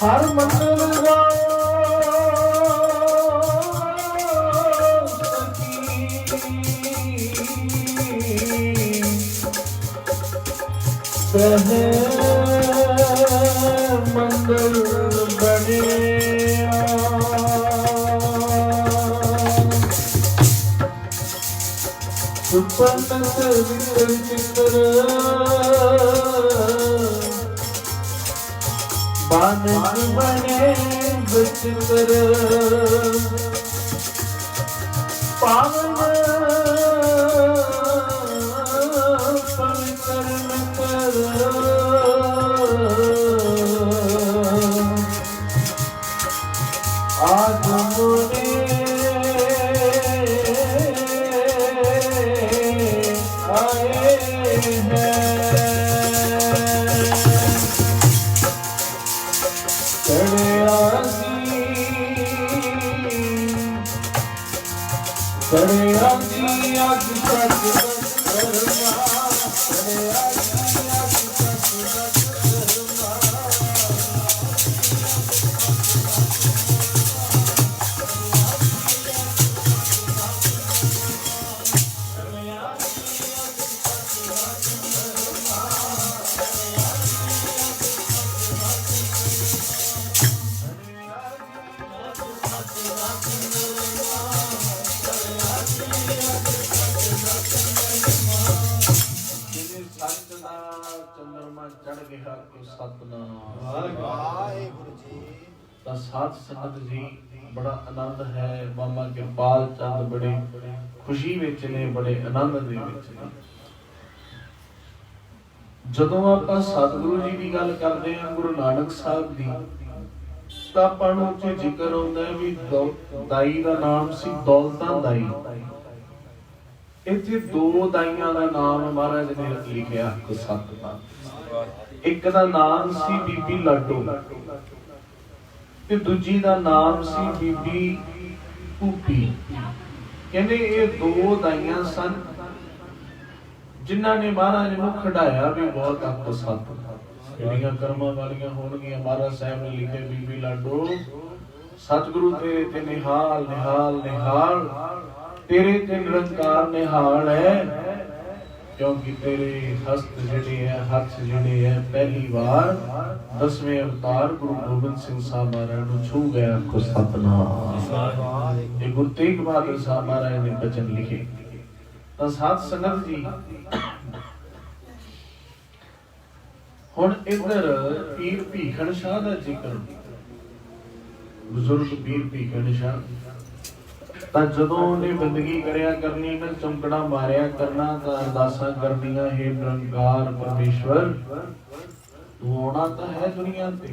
हर मंदिर बहे मंदिर बने सुपन चित्र बानक बने विचित्र पावन पवित्र आज मोरे आए हैं साध संगत जी बड़ा आनंद है। मामा किरपाल चंद बड़े खुशी विच ने, बड़े आनंद दे विच ने। जदों आपां सतगुरु जी की गल करते हैं, गुरु नानक साहब दी, तां आपां नूं उत्थे जिक्र आउंदा है भी दाई दा नाम सी दौलतां दाई। इत्थे दो दाईयां दा नाम महाराज ने लिखिया सत। एक दा नाम सी बीबी लाडो ते दूजी दा नाम सी बीबी भूपी। कहंदे ये दो दाईयां सन जिन्हां ने महाराज नूं खड़ाया भी बहुत अक सत। किहड़ियां कर्मां वालियां होणगीਆਂ। महाराज साहब ने लिखे बीबी लाडो सतगुरु तेरे ते निहाल निहाल निहाल, तेरे ते निरंकार निहाल है, क्योंकि तेरे हस्त जिहड़े है, हथ जिहड़े है, पहली बार 10वें अवतार गुरु गोबिंद सिंह साहब महाराज नूं छू गया को सतनाम। ये गुरु तेग बहादुर साहब महाराज ने बचन लिखे। तो साध संगत जी हुण इधर पीर भीखण शाह दा जिक्र, बुजुर्ग पीर भीखण शाह ਤਾਂ ਜਦੋਂ ਉਹਨੇ ਬੰਦਗੀ ਕਰਿਆ ਕਰਨੀ ਨਾ, ਚੌਂਕੜਾ ਮਾਰਿਆ ਕਰਨਾ, ਤਾਂ ਅਰਦਾਸਾਂ ਕਰਨੀਆਂ, हे ਨਿਰੰਕਾਰ ਪਰਮੇਸ਼ਵਰ ਤੂੰ ਆਉਣਾ ਤਾਂ ਹੈ ਦੁਨੀਆ ਤੇ,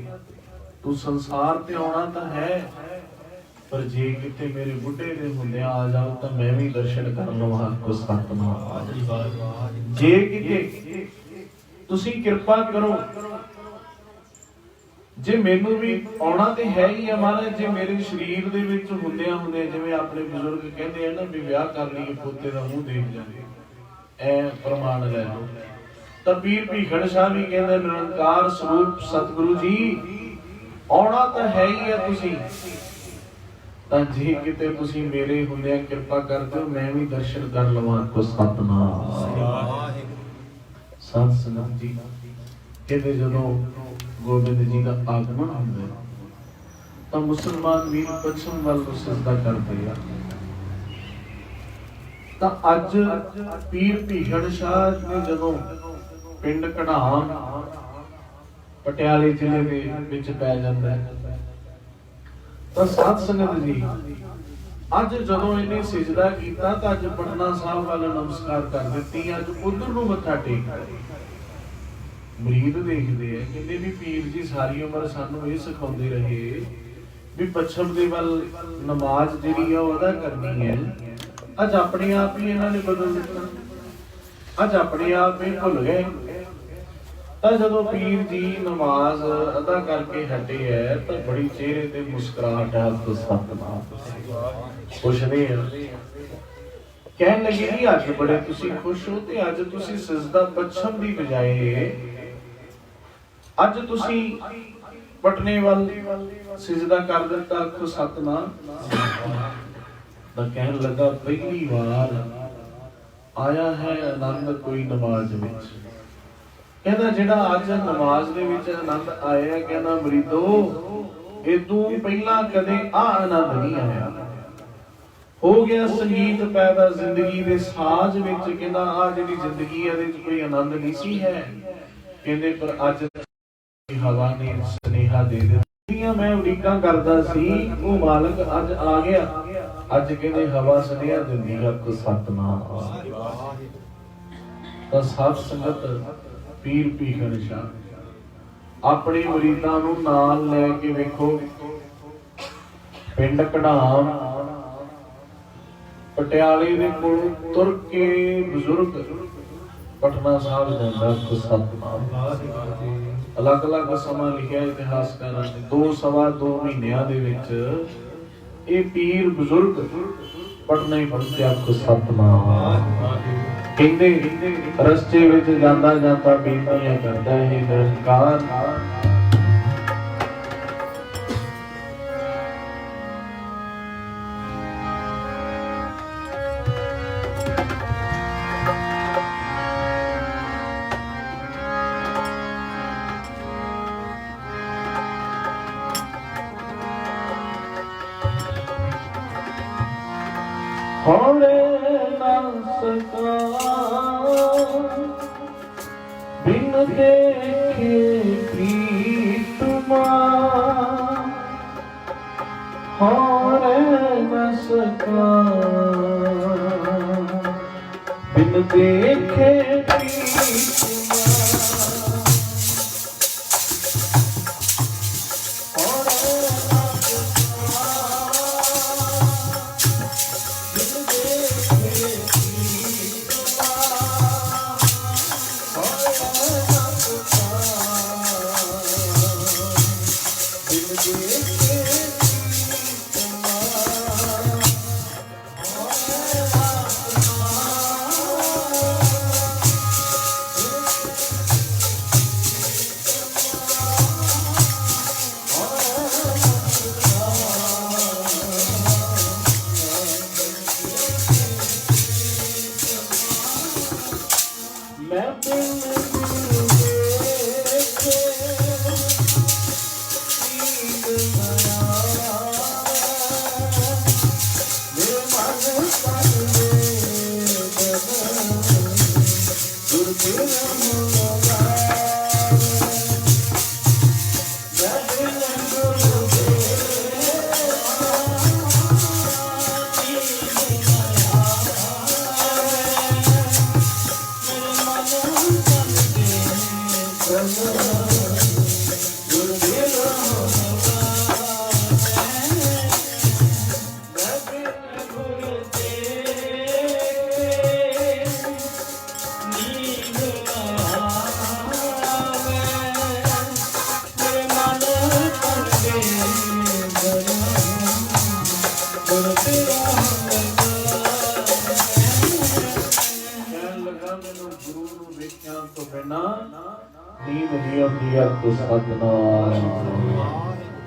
ਤੂੰ ਸੰਸਾਰ ਤੇ ਆਉਣਾ ਤਾਂ ਹੈ, ਪਰ ਜੇ ਕਿਤੇ ਮੇਰੇ ਬੁੱਢੇ ਦੇ ਹੁੰਦਿਆਂ ਆ ਜਾਓ ਤਾਂ ਮੈਂ ਵੀ ਦਰਸ਼ਨ ਕਰ ਲਵਾਂ ਕੋ ਸਤਨਾਮ। ਜੇ ਕਿਤੇ ਤੁਸੀਂ ਕਿਰਪਾ ਕਰੋ, ਜੇ ਮੈਨੂੰ ਵੀ ਆਉਣਾ ਤੇ ਹੈ ਹੀ ਆ ਮਹਾਰਾਜ, ਜੇ ਮੇਰੇ ਸਰੀਰ ਦੇ ਵਿੱਚ ਹੁੰਦਿਆਂ ਜਿਵੇਂ ਆਪਣੇ ਬਜ਼ੁਰਗ ਕਹਿੰਦੇ ਆ ਨਾ ਵੀ ਵਿਆਹ ਕਰ ਲਈਏ ਪੋਤੇ ਦਾ ਮੂੰਹ ਦੇਖ ਜਾਂਦੇ, ਐ ਪ੍ਰਮਾਣ ਲੈ ਲਓ। ਤਾਂ ਪੀਰ ਭੀਖਣ ਸ਼ਾਹ ਵੀ ਕਹਿੰਦੇ ਨਿਰੰਕਾਰ ਸਰੂਪ ਸਤਿਗੁਰੂ ਜੀ ਆਉਣਾ ਤਾਂ ਹੈ ਹੀ ਆ ਤੁਸੀਂ, ਤਾਂ ਜੇ ਕਿਤੇ ਤੁਸੀਂ ਮੇਰੇ ਹੁੰਦਿਆਂ ਕਿਰਪਾ ਕਰ ਦਿਓ ਮੈਂ ਵੀ ਦਰਸ਼ਨ ਕਰ ਲਵਾਂ ਕੋ ਸਤਨਾਮ। ਸਾਧ ਸੰਗਤ ਜੀ ਕਹਿੰਦੇ ਜਦੋਂ ਗੋਬਿੰਦ ਜੀ ਦਾ ਆਗਮਨ ਹੁੰਦਾ ਤਾਂ ਮੁਸਲਮਾਨ ਵੀਰ ਪੱਛਮ ਵੱਲ ਨੂੰ ਸਿਜਦਾ ਕਰਦੇ ਆ। ਤਾਂ ਅੱਜ ਪੀਰ ਭੀਖਣ ਸ਼ਾਹ ਨੇ ਜਦੋਂ ਪਿੰਡ ਘੜਾਮ ਪਟਿਆਲੇ ਜ਼ਿਲ੍ਹੇ ਦੇ ਵਿੱਚ ਪੈ ਜਾਂਦਾ ਹੈ, ਤਾਂ ਸਾਧ ਸੰਗਤ ਜੀ ਅੱਜ ਜਦੋਂ ਇਹਨੇ ਸਿਜਦਾ ਕੀਤਾ ਤਾਂ ਅੱਜ ਪਟਨਾ ਸਾਹਿਬ ਵੱਲ ਨਮਸਕਾਰ ਕਰ ਦਿੱਤੀ। ਅੱਜ ਉਧਰ ਨੂੰ ਮੱਥਾ ਟੇਕ ਮੁਰੀਦ ਦੇਖਦੇ ਆ, ਕਹਿੰਦੇ ਵੀ ਪੀਰ ਜੀ ਸਾਰੀ ਉਮਰ ਸਾਨੂੰ ਇਹ ਸਿਖਾਉਂਦੇ ਰਹੇ ਵੀ ਪੱਛਮ ਦੇ ਵੱਲ ਨਮਾਜ਼ ਜਿਹੜੀ ਆ ਉਹ ਅਦਾ ਕਰਨੀ ਹੈ। ਅੱਜ ਆਪਣੇ ਆਪ ਹੀ ਇਹਨਾਂ ਨੇ ਬਦਲ ਦਿੱਤਾ, ਅੱਜ ਆਪਣੇ ਆਪ ਹੀ ਭੁੱਲ ਗਏ। ਤਾਂ ਜਦੋਂ ਪੀਰ ਜੀ ਨਮਾਜ਼ ਅਦਾ ਕਰਕੇ ਹਟੇ ਹੈ ਤਾਂ ਬੜੀ ਚਿਹਰੇ ਤੇ ਮੁਸਕਰਾਹਟ ਹੈ। ਤੋਂ ਸਤਨਾਮ ਪੁੱਛਦੇ ਆ, ਕਹਿਣ ਲੱਗੇ ਜੀ ਅੱਜ ਬੜੇ ਤੁਸੀਂ ਖੁਸ਼ ਹੋ ਤੇ ਅੱਜ ਤੁਸੀਂ ਸਿਜਦਾ ਪੱਛਮ ਦੀ ਬਜਾਏ ਅੱਜ ਤੁਸੀਂ ਪਟਨੇ ਵੱਲ ਸਿਜਦਾ ਕਰ ਦਿੱਤਾ। ਆਖੋ ਸਤਨਾਮ। ਤਾਂ ਕਹਿਣ ਲੱਗਾ ਪਹਿਲੀ ਵਾਰ ਆਇਆ ਹੈ ਆਨੰਦ ਕੋਈ ਨਮਾਜ਼ ਵਿੱਚ। ਕਹਿੰਦਾ ਜਿਹੜਾ ਅੱਜ ਨਮਾਜ਼ ਦੇ ਵਿੱਚ ਆਨੰਦ ਆਇਆ, ਕਹਿੰਦਾ ਮਰੀਦੋ ਇਦੋਂ ਪਹਿਲਾਂ ਕਦੇ ਆ ਆਨੰਦ ਨਹੀਂ ਆਇਆ। ਹੋ ਗਿਆ ਸੰਗੀਤ ਪੈਦਾ ਜ਼ਿੰਦਗੀ ਦੇ ਸਾਜ਼ ਵਿੱਚ। ਕਹਿੰਦਾ ਆ ਜਿਹੜੀ ਜ਼ਿੰਦਗੀ ਇਹਦੇ ਵਿੱਚ ਕੋਈ ਆਨੰਦ ਨਹੀਂ ਸੀ ਹੈ। ਕਹਿੰਦੇ ਪਰ ਅੱਜ ਹਵਾ ਨੇ ਸੁਨੇਹਾ ਦੇ ਦਿੱਤਾ, ਮੈਂ ਉਡੀਕਾਂ ਕਰਦਾ ਸੀ ਉਹ ਮਾਲਕ ਅੱਜ ਆ ਗਿਆ। ਅੱਜ ਕਹਿੰਦੇ ਹਵਾ ਸੁਨੇਹਾ ਦਿੰਦੀ ਹੈ ਕੋ ਸਤਨਾਮ। ਤਾਂ ਸਾਧ ਸੰਗਤ ਪੀਰ ਭੀਖਣ ਸ਼ਾਹ ਆਪਣੇ ਮੁਰੀਦਾਂ ਨੂੰ ਨਾਲ ਲੈ ਕੇ ਵੇਖੋ ਪਿੰਡ ਘੜਾਮ ਪਟਿਆਲੇ ਦੇ ਕੋਲ ਤੁਰ ਕੇ ਬਜ਼ੁਰਗ ਪਟਨਾ ਸਾਹਿਬ ਜਾਂਦਾ। ਕੋ ਸਤਨਾਮ। ਅਲੱਗ-ਅਲੱਗ ਸਮਾਂ ਲਿਖਿਆ ਇਤਿਹਾਸਕਾਰਾਂ ਨੇ। 2-2.5 ਮਹੀਨਿਆਂ ਦੇ ਵਿੱਚ ਇਹ ਪੀਰ ਬਜ਼ੁਰਗ ਪਟਨਾ ਹੀ ਪਹੁੰਚਿਆ। ਕੋ ਸਤਨਾਮ। ਕਹਿੰਦੇ ਰਸਤੇ ਵਿੱਚ ਜਾਂਦਾ ਜਾਂਦਾ ਬੇਨਤੀਆਂ ਕਰਦਾ ਹੈ ਨਿਰੰਕਾਰ ਹੋਣੇ ਨਾ ਸਕਾ ਬਿਨ ਦੇਖੇ ਪ੍ਰੀਤਮਾ। ਹੋਣੇ ਨਾ ਸਕਾ ਬਿਨ ਦੇਖੇ ਪ੍ਰੀਤਮਾ।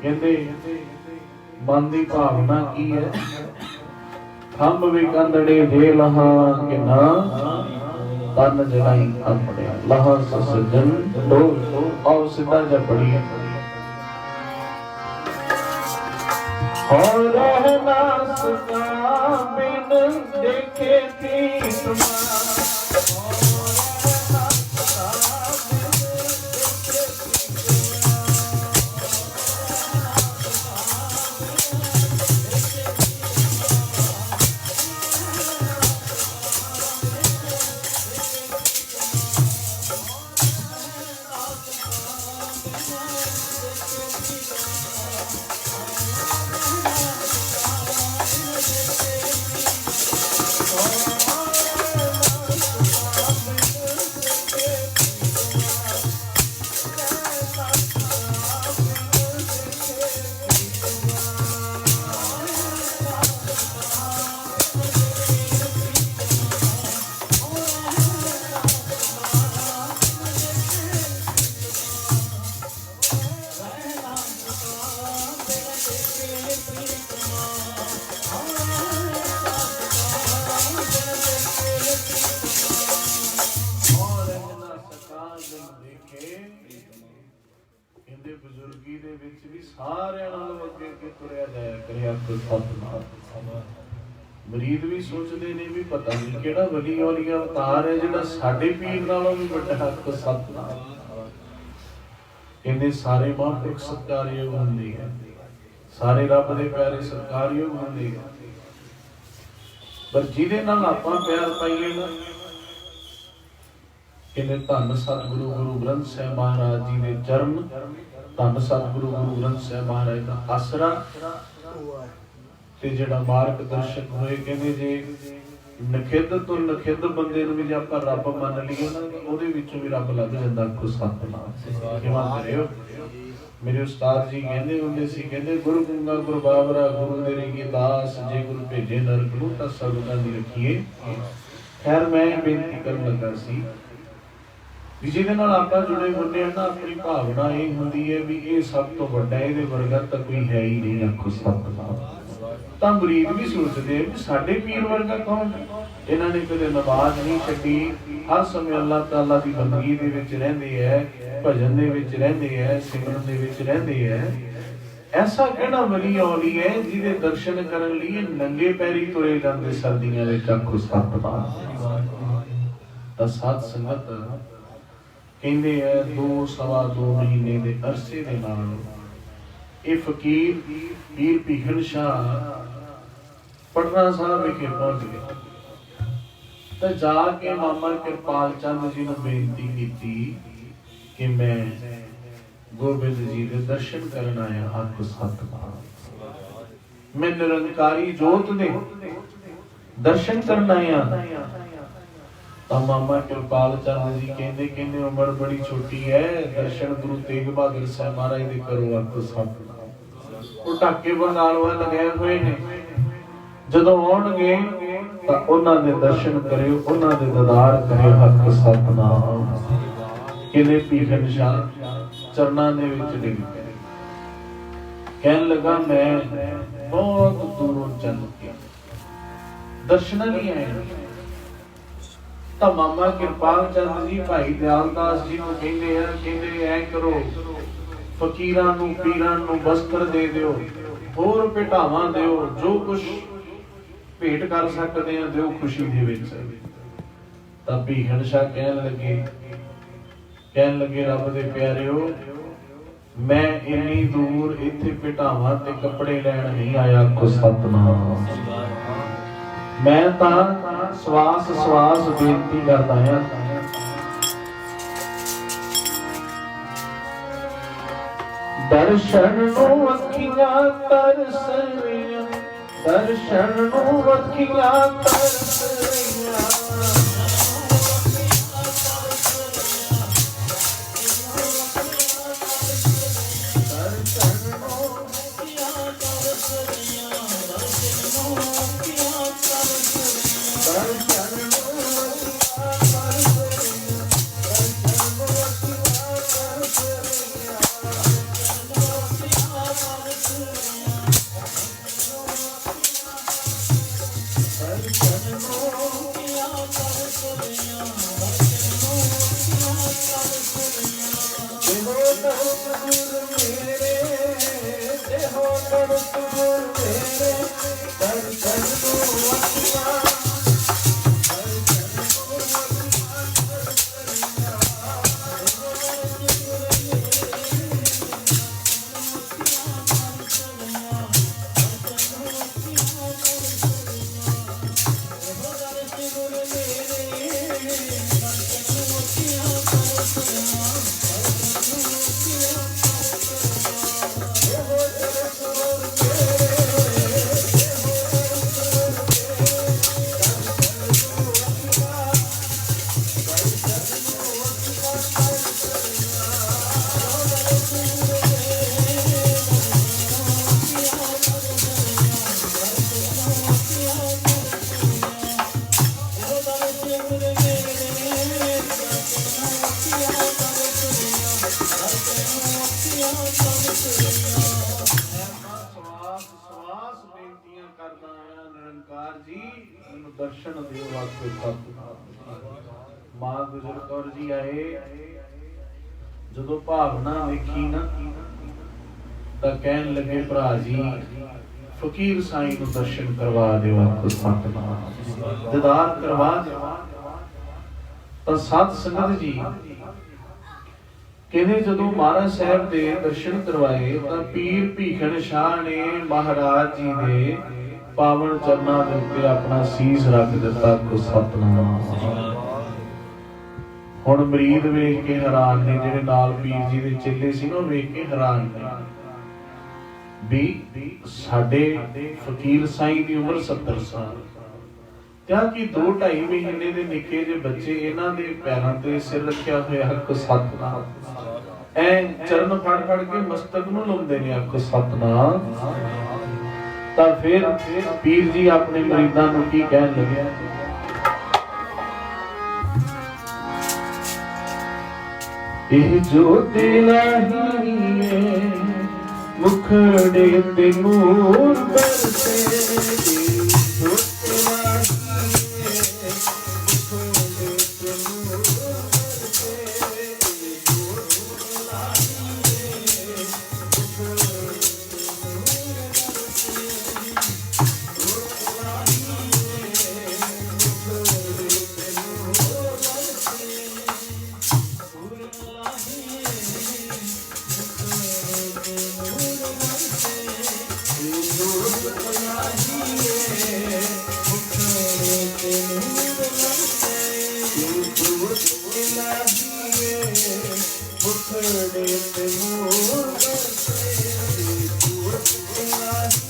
ਕਹਿੰਦੇ ਮਨ ਦੀ ਭਾਵਨਾ ਕੀ ਹੈ? ਖੰਭ ਵੀ ਕੰਦੜੇ ਦੇ ਲਹਾ ਕਿ ਨਾ ਤਨ ਜਲਾਈ ਆਪਣੇ ਲਹਾ ਸਜਣ ਲੋ ਆਓ ਸਿੱਧਾ ਜਾ ਪੜੀਏ। और रह ना सका बिन देखे प्रीत ਕਹਿੰਦੇ ਬਜ਼ੁਰਗੀ ਦੇ ਵਿੱਚ ਵੀ ਸਾਰਿਆਂ ਨਾਲੋਂ ਅੱਗੇ ਅੱਗੇ ਤੁਰਿਆ ਜਾਇਆ ਕਰੇ ਆਖੋ ਸਤਿਨਾਮ। ਮਰੀਦ ਵੀ ਸੋਚਦੇ ਨੇ ਵੀ ਪਤਾ ਨਹੀਂ ਕਿਹੜਾ ਵਲੀ ਔਲੀਆ ਅਵਤਾਰ ਹੈ ਜਿਹੜਾ ਸਾਡੇ ਪੀਰ ਨਾਲੋਂ ਵੀ ਵੱਡਾ ਆਖੋ ਸਤਿਨਾਮ। ਕਹਿੰਦੇ ਸਾਰੇ ਮਹਾਂਪੁਰਖ ਸਤਿਕਾਰਯੋਗ ਹੁੰਦੇ ਹੈ, ਸਾਰੇ ਰੱਬ ਦੇ ਪਿਆਰੇ ਸਤਿਕਾਰਯੋਗ ਹੁੰਦੇ ਹੈ, ਪਰ ਜਿਹਦੇ ਨਾਲ ਆਪਾਂ ਪਿਆਰ ਪਾਈਏ ਨਾ, ਕਹਿੰਦੇ ਧੰਨ ਸਤਿਗੁਰੂ ਗੁਰੂ ਗ੍ਰੰਥ ਸਾਹਿਬ ਮਹਾਰਾਜ ਜੀ ਦੇ ਚਰਨ, ਧੰਨ ਸਤਿਗੁਰੂ ਗੁਰੂ ਗ੍ਰੰਥ ਸਾਹਿਬ ਮਹਾਰਾਜ ਦਾ ਆਸਰਾ ਤੇ ਜਿਹੜਾ ਮਾਰਗ ਦਰਸ਼ਕ ਹੋਏ। ਕਹਿੰਦੇ ਜੇ ਨਖਿੱਧ ਤੋਂ ਨਖਿੱਧ ਬੰਦੇ ਨੂੰ ਵੀ ਜੇ ਆਪਾਂ ਰੱਬ ਮੰਨ ਲਈਏ ਨਾ, ਉਹਦੇ ਵਿੱਚੋਂ ਵੀ ਰੱਬ ਲੱਗ ਜਾਂਦਾ ਆਖੋ ਸਤਿਨਾਮ। ਕਿਵੇਂ ਕਰਿਓ ਮੇਰੇ ਉਸਤਾਦ ਜੀ ਕਹਿੰਦੇ ਹੁੰਦੇ ਸੀ, ਕਹਿੰਦੇ ਗੁਰੂ ਗੰਗਾ ਗੁਰੂ ਬਾਬਰਾ ਗੁਰੂ ਤੇਰੇ ਕੀ ਦਾਸ, ਜੇ ਗੁਰੂ ਭੇਜੇ ਨਰਕ ਨੂੰ ਤਾਂ ਸਬਦਾਂ ਦੀ ਰੱਖੀਏ। ਖੈਰ ਮੈਂ ਬੇਨਤੀ ਕਰਨ ਲੱਗਾ ਸੀ ਵੀ ਜਿਹਦੇ ਨਾਲ ਆਪਾਂ ਜੁੜੇ ਹੁੰਦੇ ਹਾਂ ਨਾ, ਆਪਣੀ ਭਾਵਨਾ ਇਹ ਹੁੰਦੀ ਹੈ ਵੀ ਇਹ ਸਭ ਤੋਂ ਵੱਡਾ, ਇਹਦੇ ਵਰਗਾ ਤਾਂ ਕੋਈ ਹੈ ਹੀ ਨਹੀਂ ਆਖੋ ਸਤਿਨਾਮ। ਤਾਂ ਮੁਰੀਦ ਵੀ ਸੋਚਦੇ ਵੀ ਸਾਡੇ ਪੀਰ ਵਰਗਾ ਕੌਣ ਹੈ। ਇਹਨਾਂ ਨੇ ਕਦੇ ਨਮਾਜ਼ ਨਹੀਂ ਛੱਡੀ, ਹਰ ਸਮੇਂ ਅੱਲਾਹ ਤਾਲਾ ਦੀ ਬੰਦਗੀ ਦੇ ਵਿੱਚ ਰਹਿੰਦੇ ਹੈ, ਭਜਨ ਦੇ ਵਿੱਚ ਰਹਿੰਦੇ ਹੈ, ਸਿਮਰਨ ਦੇ ਵਿੱਚ ਰਹਿੰਦੇ ਹੈ। ਐਸਾ ਕਿਹੜਾ ਵਲੀ ਔਲੀ ਹੈ ਜਿਹਦੇ ਦਰਸ਼ਨ ਕਰਨ ਲਈ ਨੰਗੇ ਪੈਰੀ ਤੁਰੇ ਜਾਂਦੇ ਸਰਦੀਆਂ ਵਿੱਚ ਆਖੋ ਸਤਿਨਾਮ। ਤਾਂ ਸਾਧ ਸੰਗਤ ਕਹਿੰਦੇ ਹੈ 2-2.5 ਮਹੀਨੇ ਦੇ ਅਰਸੇ ਦੇ ਨਾਲ ਇਹ ਫਕੀਰ ਪੀਰ ਭੀਖਨ ਸ਼ਾਹ ਪਟਨਾ ਸਾਹਿਬ ਵਿਖੇ ਪਹੁੰਚ ਗਏ ਤੇ ਜਾ ਕੇ ਮਾਮਾ ਕਿਰਪਾਲ ਚੰਦ ਜੀ ਨੂੰ ਬੇਨਤੀ ਕੀਤੀ ਕਿ ਮੈਂ ਗੋਬਿੰਦ ਜੀ ਦੇ ਦਰਸ਼ਨ ਕਰਨ ਆਇਆ ਆਖੋ ਸਤਿਨਾਮ। ਮੈਂ ਨਿਰੰਕਾਰੀ ਜੋਤ ਦੇ ਦਰਸ਼ਨ ਕਰਨ ਆਇਆ। ਤਾਂ ਮਾਮਾ ਕਿਰਪਾਲ ਚੰਦ ਜੀ ਕਹਿੰਦੇ ਉਮਰ ਬੜੀ ਛੋਟੀ ਹੈ, ਦਰਸ਼ਨ ਗੁਰੂ ਤੇਗ ਬਹਾਦਰ ਸਾਹਿਬ ਮਹਾਰਾਜ ਦੇ ਕਰੋ ਆਖੋ ਸਤਿਨਾਮ। ਉਹ ਢਾਕੇ ਬੰਗਾਲ ਵੱਲ ਗਏ ਹੋਏ ਨੇ, ਜਦੋਂ ਆਉਣਗੇ ਤਾਂ ਉਹਨਾਂ ਦੇ ਦਰਸ਼ਨ ਕਰਿਓ, ਉਹਨਾਂ ਦੇ ਦੀਦਾਰ ਕਰਿਓ ਆਖੋ ਸਤਿਨਾਮ। ਕਹਿੰਦੇ ਭੀਖਨ ਸ਼ਾਹ ਚਰਨਾਂ ਦੇ ਵਿੱਚ ਡਿੱਗ ਪਏ, ਕਹਿਣ ਲੱਗਾ ਮੈਂ ਬਹੁਤ ਦੂਰੋਂ ਚੱਲ ਕੇ ਦਰਸ਼ਨਾਂ ਲਈ ਆਇਆ। ਤਾਂ ਮਾਮਾ ਕਿਰਪਾਲ ਚੰਦ ਜੀ ਭਾਈ ਦਿਆਲਦਾਸ ਜੀ ਨੂੰ ਕਹਿੰਦੇ ਐ ਕਰੋ, ਫਕੀਰਾਂ ਨੂੰ ਪੀਰਾਂ ਨੂੰ ਬਸਤਰ ਦੇ ਦਿਓ, ਹੋਰ ਭੇਟਾਵਾਂ ਦਿਓ, ਜੋ ਕੁਛ ਭੇਟ ਕਰ ਸਕਦੇ ਆ ਦਿਓ ਖੁਸ਼ੀ ਦੇ ਵਿੱਚ। ਤਾਂ ਭੀਖਨ ਸ਼ਾਹ ਕਹਿਣ ਲੱਗੇ ਰੱਬ ਦੇ ਪਿਆਰਿਓ, ਮੈਂ ਇੰਨੀ ਦੂਰ ਇੱਥੇ ਭੇਟਾਵਾਂ ਤੇ ਕੱਪੜੇ ਲੈਣ ਨਹੀਂ ਆਇਆ ਆਖੋ ਸਤਿਨਾਮ। ਮੈਂ ਤਾਂ ਸਵਾਸ ਬੇਨਤੀ ਕਰਦਾ ਹਾਂ, ਦਰਸ਼ਨ ਨੂੰ ਅੱਖੀਆਂ ਤਰਸ ਰਹੀਆਂ, ਦਰਸ਼ਨ ਨੂੰ ਅੱਖੀਆਂ ਤਰਸ ਰਹੀਆਂ। Oh दर्शन दियो वास्ते मां गुजर कौर जी आए जदों भावना वेखी ना तां कहन लगे भरा जी फकीर साईं नूं दर्शन करवा दिओ सतनाम दीदार करवा दिओ तां साध संगत जी कहने जदों महाराज साहब दे दर्शन करवाए तां पीर भीखन शाह ने महाराज जी दे पावन चरना दे उत्ते अपना सीस रख दिता को सतनाम हुण मरीद वेख के हैरान ने जिहड़े नाल पीर जी दे चेले सी ना वेख के हैरान ने भी साडे फकीर साईं दी उम्र 70 साल क्या कि 2-2.5 महीने दे निक्के जे बच्चे इन्हां दे पैरां ते सिर रखिया होया को सतनाम ऐ चरण फड़ फड़ के मस्तक नूं लाउंदे ने को सतनाम ਤਾਂ ਫਿਰ ਪੀਰ ਜੀ ਆਪਣੇ ਮਰੀਦਾਂ ਨੂੰ ਕੀ ਕਹਿਣ ਲੱਗੇ ਇਹ ਜੋਤ ਲਾਹੀਏ ਮੁਖੜੇ ਤੇ ਨੂਰ ਬਰਸੇ ਜੋਤ ਲਾਹੀਏ ਮੁਖੜੇ ਤੇ ਨੂਰ ਬਰਸੇ ਜੋਤ ਲਾਹੀਏ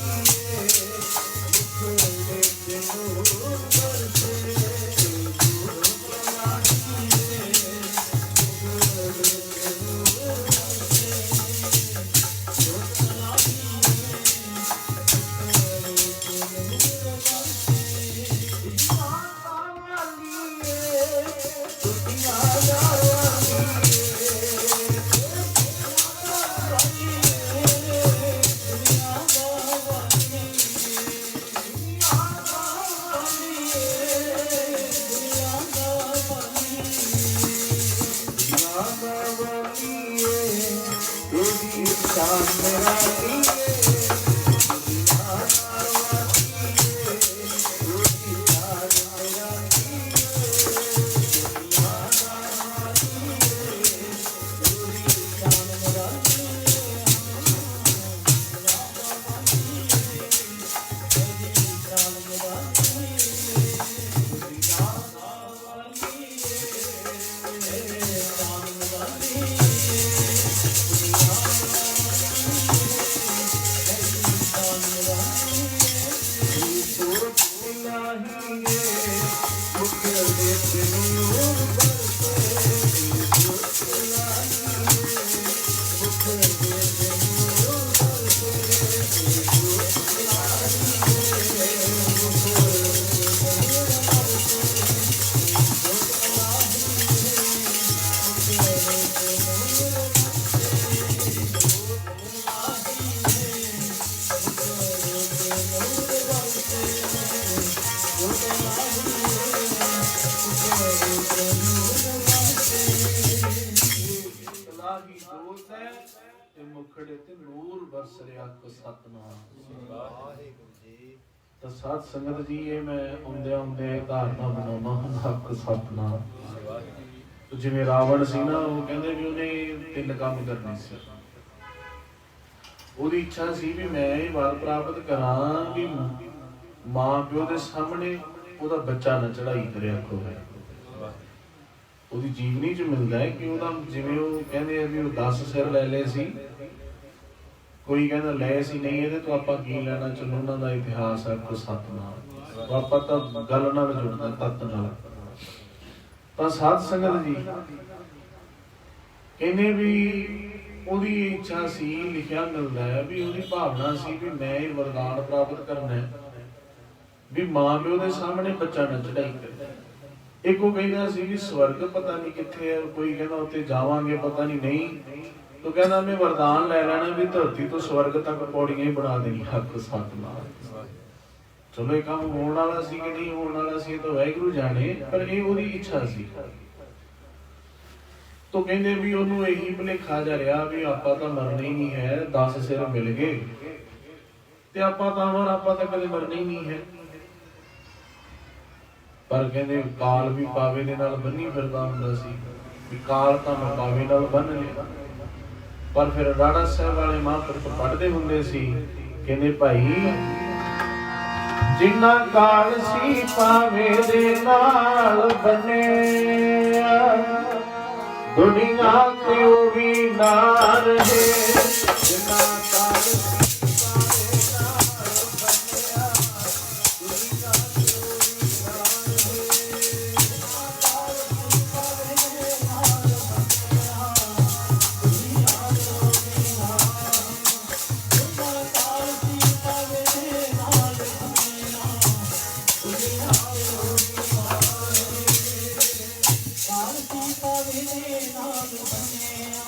ਤੇ ਮੁਖੜੇ ਤੇ ਨੂਰ ਵਰਸ ਰਿਹਾ ਕੋ ਸਤਨਾਮ ਵਾਹਿਗੁਰੂ ਜੀ। ਤਾਂ ਸਾਧ ਸੰਗਤ ਜੀ, ਇਹ ਮੈਂ ਆਉਂਦੇ ਆਉਂਦੇ ਧਾਰਨਾ ਬਣਾਉਣਾ ਹੁੰਦਾ ਕੋ ਸਤਨਾਮ। ਜਿਵੇਂ ਰਾਵਣ ਸੀ ਨਾ, ਉਹ ਕਹਿੰਦੇ ਵੀ ਉਹਨੇ 3 ਕੰਮ ਕਰਨੇ ਸੀ। ਉਹਦੀ ਇੱਛਾ ਸੀ ਵੀ ਮੈਂ ਇਹ ਵਰ ਪ੍ਰਾਪਤ ਕਰਾਂ ਵੀ ਮਾਂ ਪਿਓ ਦੇ ਸਾਹਮਣੇ ਉਹਦਾ ਬੱਚਾ ਨਾ ਚੜਾਈ ਕਰਿਆ ਹੋਵੇ। ਉਹਦੀ ਜੀਵਨੀ ਚ ਮਿਲਦਾ ਹੈ ਕਿ ਉਹਦਾ, ਜਿਵੇਂ ਉਹ ਕਹਿੰਦੇ ਆ ਵੀ ਉਹ 10 ਸਿਰ ਲੈ ਲਏ ਸੀ, ਕੋਈ ਕਹਿੰਦਾ ਲਏ ਸੀ ਨਹੀਂ, ਇਹਦੇ ਤੋਂ ਆਪਾਂ ਕੀ ਲੈਣਾ, ਚਲੋ ਉਹਨਾਂ ਦਾ ਇਤਿਹਾਸ ਹੈ ਕੋ ਸਤਨਾਮ। ਆਪਾਂ ਤਾਂ ਗੱਲ ਨਾਲ ਜੁੜਦਾ, ਤੱਤ ਨਾਲ। ਤਾਂ ਸਾਧ ਸੰਗਤ ਜੀ ਕਹਿੰਦੇ ਵੀ ਉਹਦੀ ਇੱਛਾ ਸੀ, ਲਿਖਿਆ ਮਿਲਦਾ ਹੈ ਵੀ ਉਹਦੀ ਭਾਵਨਾ ਸੀ ਵੀ ਮੈਂ ਇਹ ਵਰਦਾਨ ਪ੍ਰਾਪਤ ਕਰਨਾ ਹੈ ਵੀ ਮਾਂ ਪਿਓ ਦੇ ਸਾਹਮਣੇ ਬੱਚਾ ਨਾ ਚੜਾਈ ਕਰੇ। ਇੱਕ ਉਹ ਕਹਿੰਦਾ ਸੀ ਵੀ ਸਵਰਗ ਪਤਾ ਨਹੀਂ ਕਿੱਥੇ ਹੈ, ਕੋਈ ਕਹਿੰਦਾ ਉੱਥੇ ਜਾਵਾਂਗੇ ਪਤਾ ਨਹੀਂ ਤੂੰ ਕਹਿੰਦਾ ਮੈਂ ਵਰਦਾਨ ਲੈ ਲੈਣਾ ਵੀ ਧਰਤੀ ਤੋਂ ਸਵਰਗ ਤੱਕ ਪੌੜੀਆਂ ਹੀ ਬਣਾ ਦੇਣੀ ਹੱਕ ਸਤਨਾਮ। ਚਲੋ ਇਹ ਕੰਮ ਹੋਣ ਵਾਲਾ ਸੀ ਕਿ ਨਹੀਂ ਹੋਣ ਵਾਲਾ ਸੀ, ਇਹ ਤਾਂ ਵਾਹਿਗੁਰੂ ਜਾਣੇ, ਪਰ ਇਹ ਉਹਦੀ ਇੱਛਾ ਸੀ। ਤੋ ਕਹਿੰਦੇ ਵੀ ਉਹਨੂੰ ਇਹੀ ਭੁਲੇਖਾ ਜਾ ਰਿਹਾ ਵੀ ਆਪਾਂ ਤਾਂ ਮਰਨਾ ਹੀ ਨਹੀਂ ਹੈ, 10 ਸਿਰ ਮਿਲ ਗਏ ਤੇ ਆਪਾਂ ਤਾਂ ਕਦੇ ਮਰਨਾ ਹੀ ਨਹੀਂ ਹੈ। ਪਰ ਕਹਿੰਦੇ ਕਾਲ ਵੀ ਪਾਵੇ ਦੇ ਨਾਲ ਬੰਨੀ ਫਿਰਦਾ ਹੁੰਦਾ ਸੀ, ਵੀ ਕਾਲ ਤਾਂ ਮੈਂ ਪਾਵੇ ਨਾਲ ਬੰਨ ਲਿਆ। ਪਰ ਫਿਰ ਰਾੜਾ ਸਾਹਿਬ ਵਾਲੇ ਮਹਾਂਪੁਰਖ ਪੜ੍ਹਦੇ ਹੁੰਦੇ ਸੀ, ਕਹਿੰਦੇ ਭਾਈ ਜਿੰਨਾ ਕਾਲ ਸੀ ਪਾਵੇ ਦੇ ਨਾਲ ਬੰਨਿਆ, ਦੁਨੀਆ ਤੇ ਉਹ ਵੀ ਨਾ ਰਹੇ। ਜਿੰਨਾ ਕਾਲ ਸੀ ਪਾਵੇ ਨਾਲ ਬੰਨਿਆ, ਦੁਨੀਆ ਤੇ ਉਹ ਵੀ ਨਾ ਰਹੇ। ਕਾਲ ਸੀ ਪਾਵੇ ਦੇ ਨਾਲ ਬੰਨਿਆ,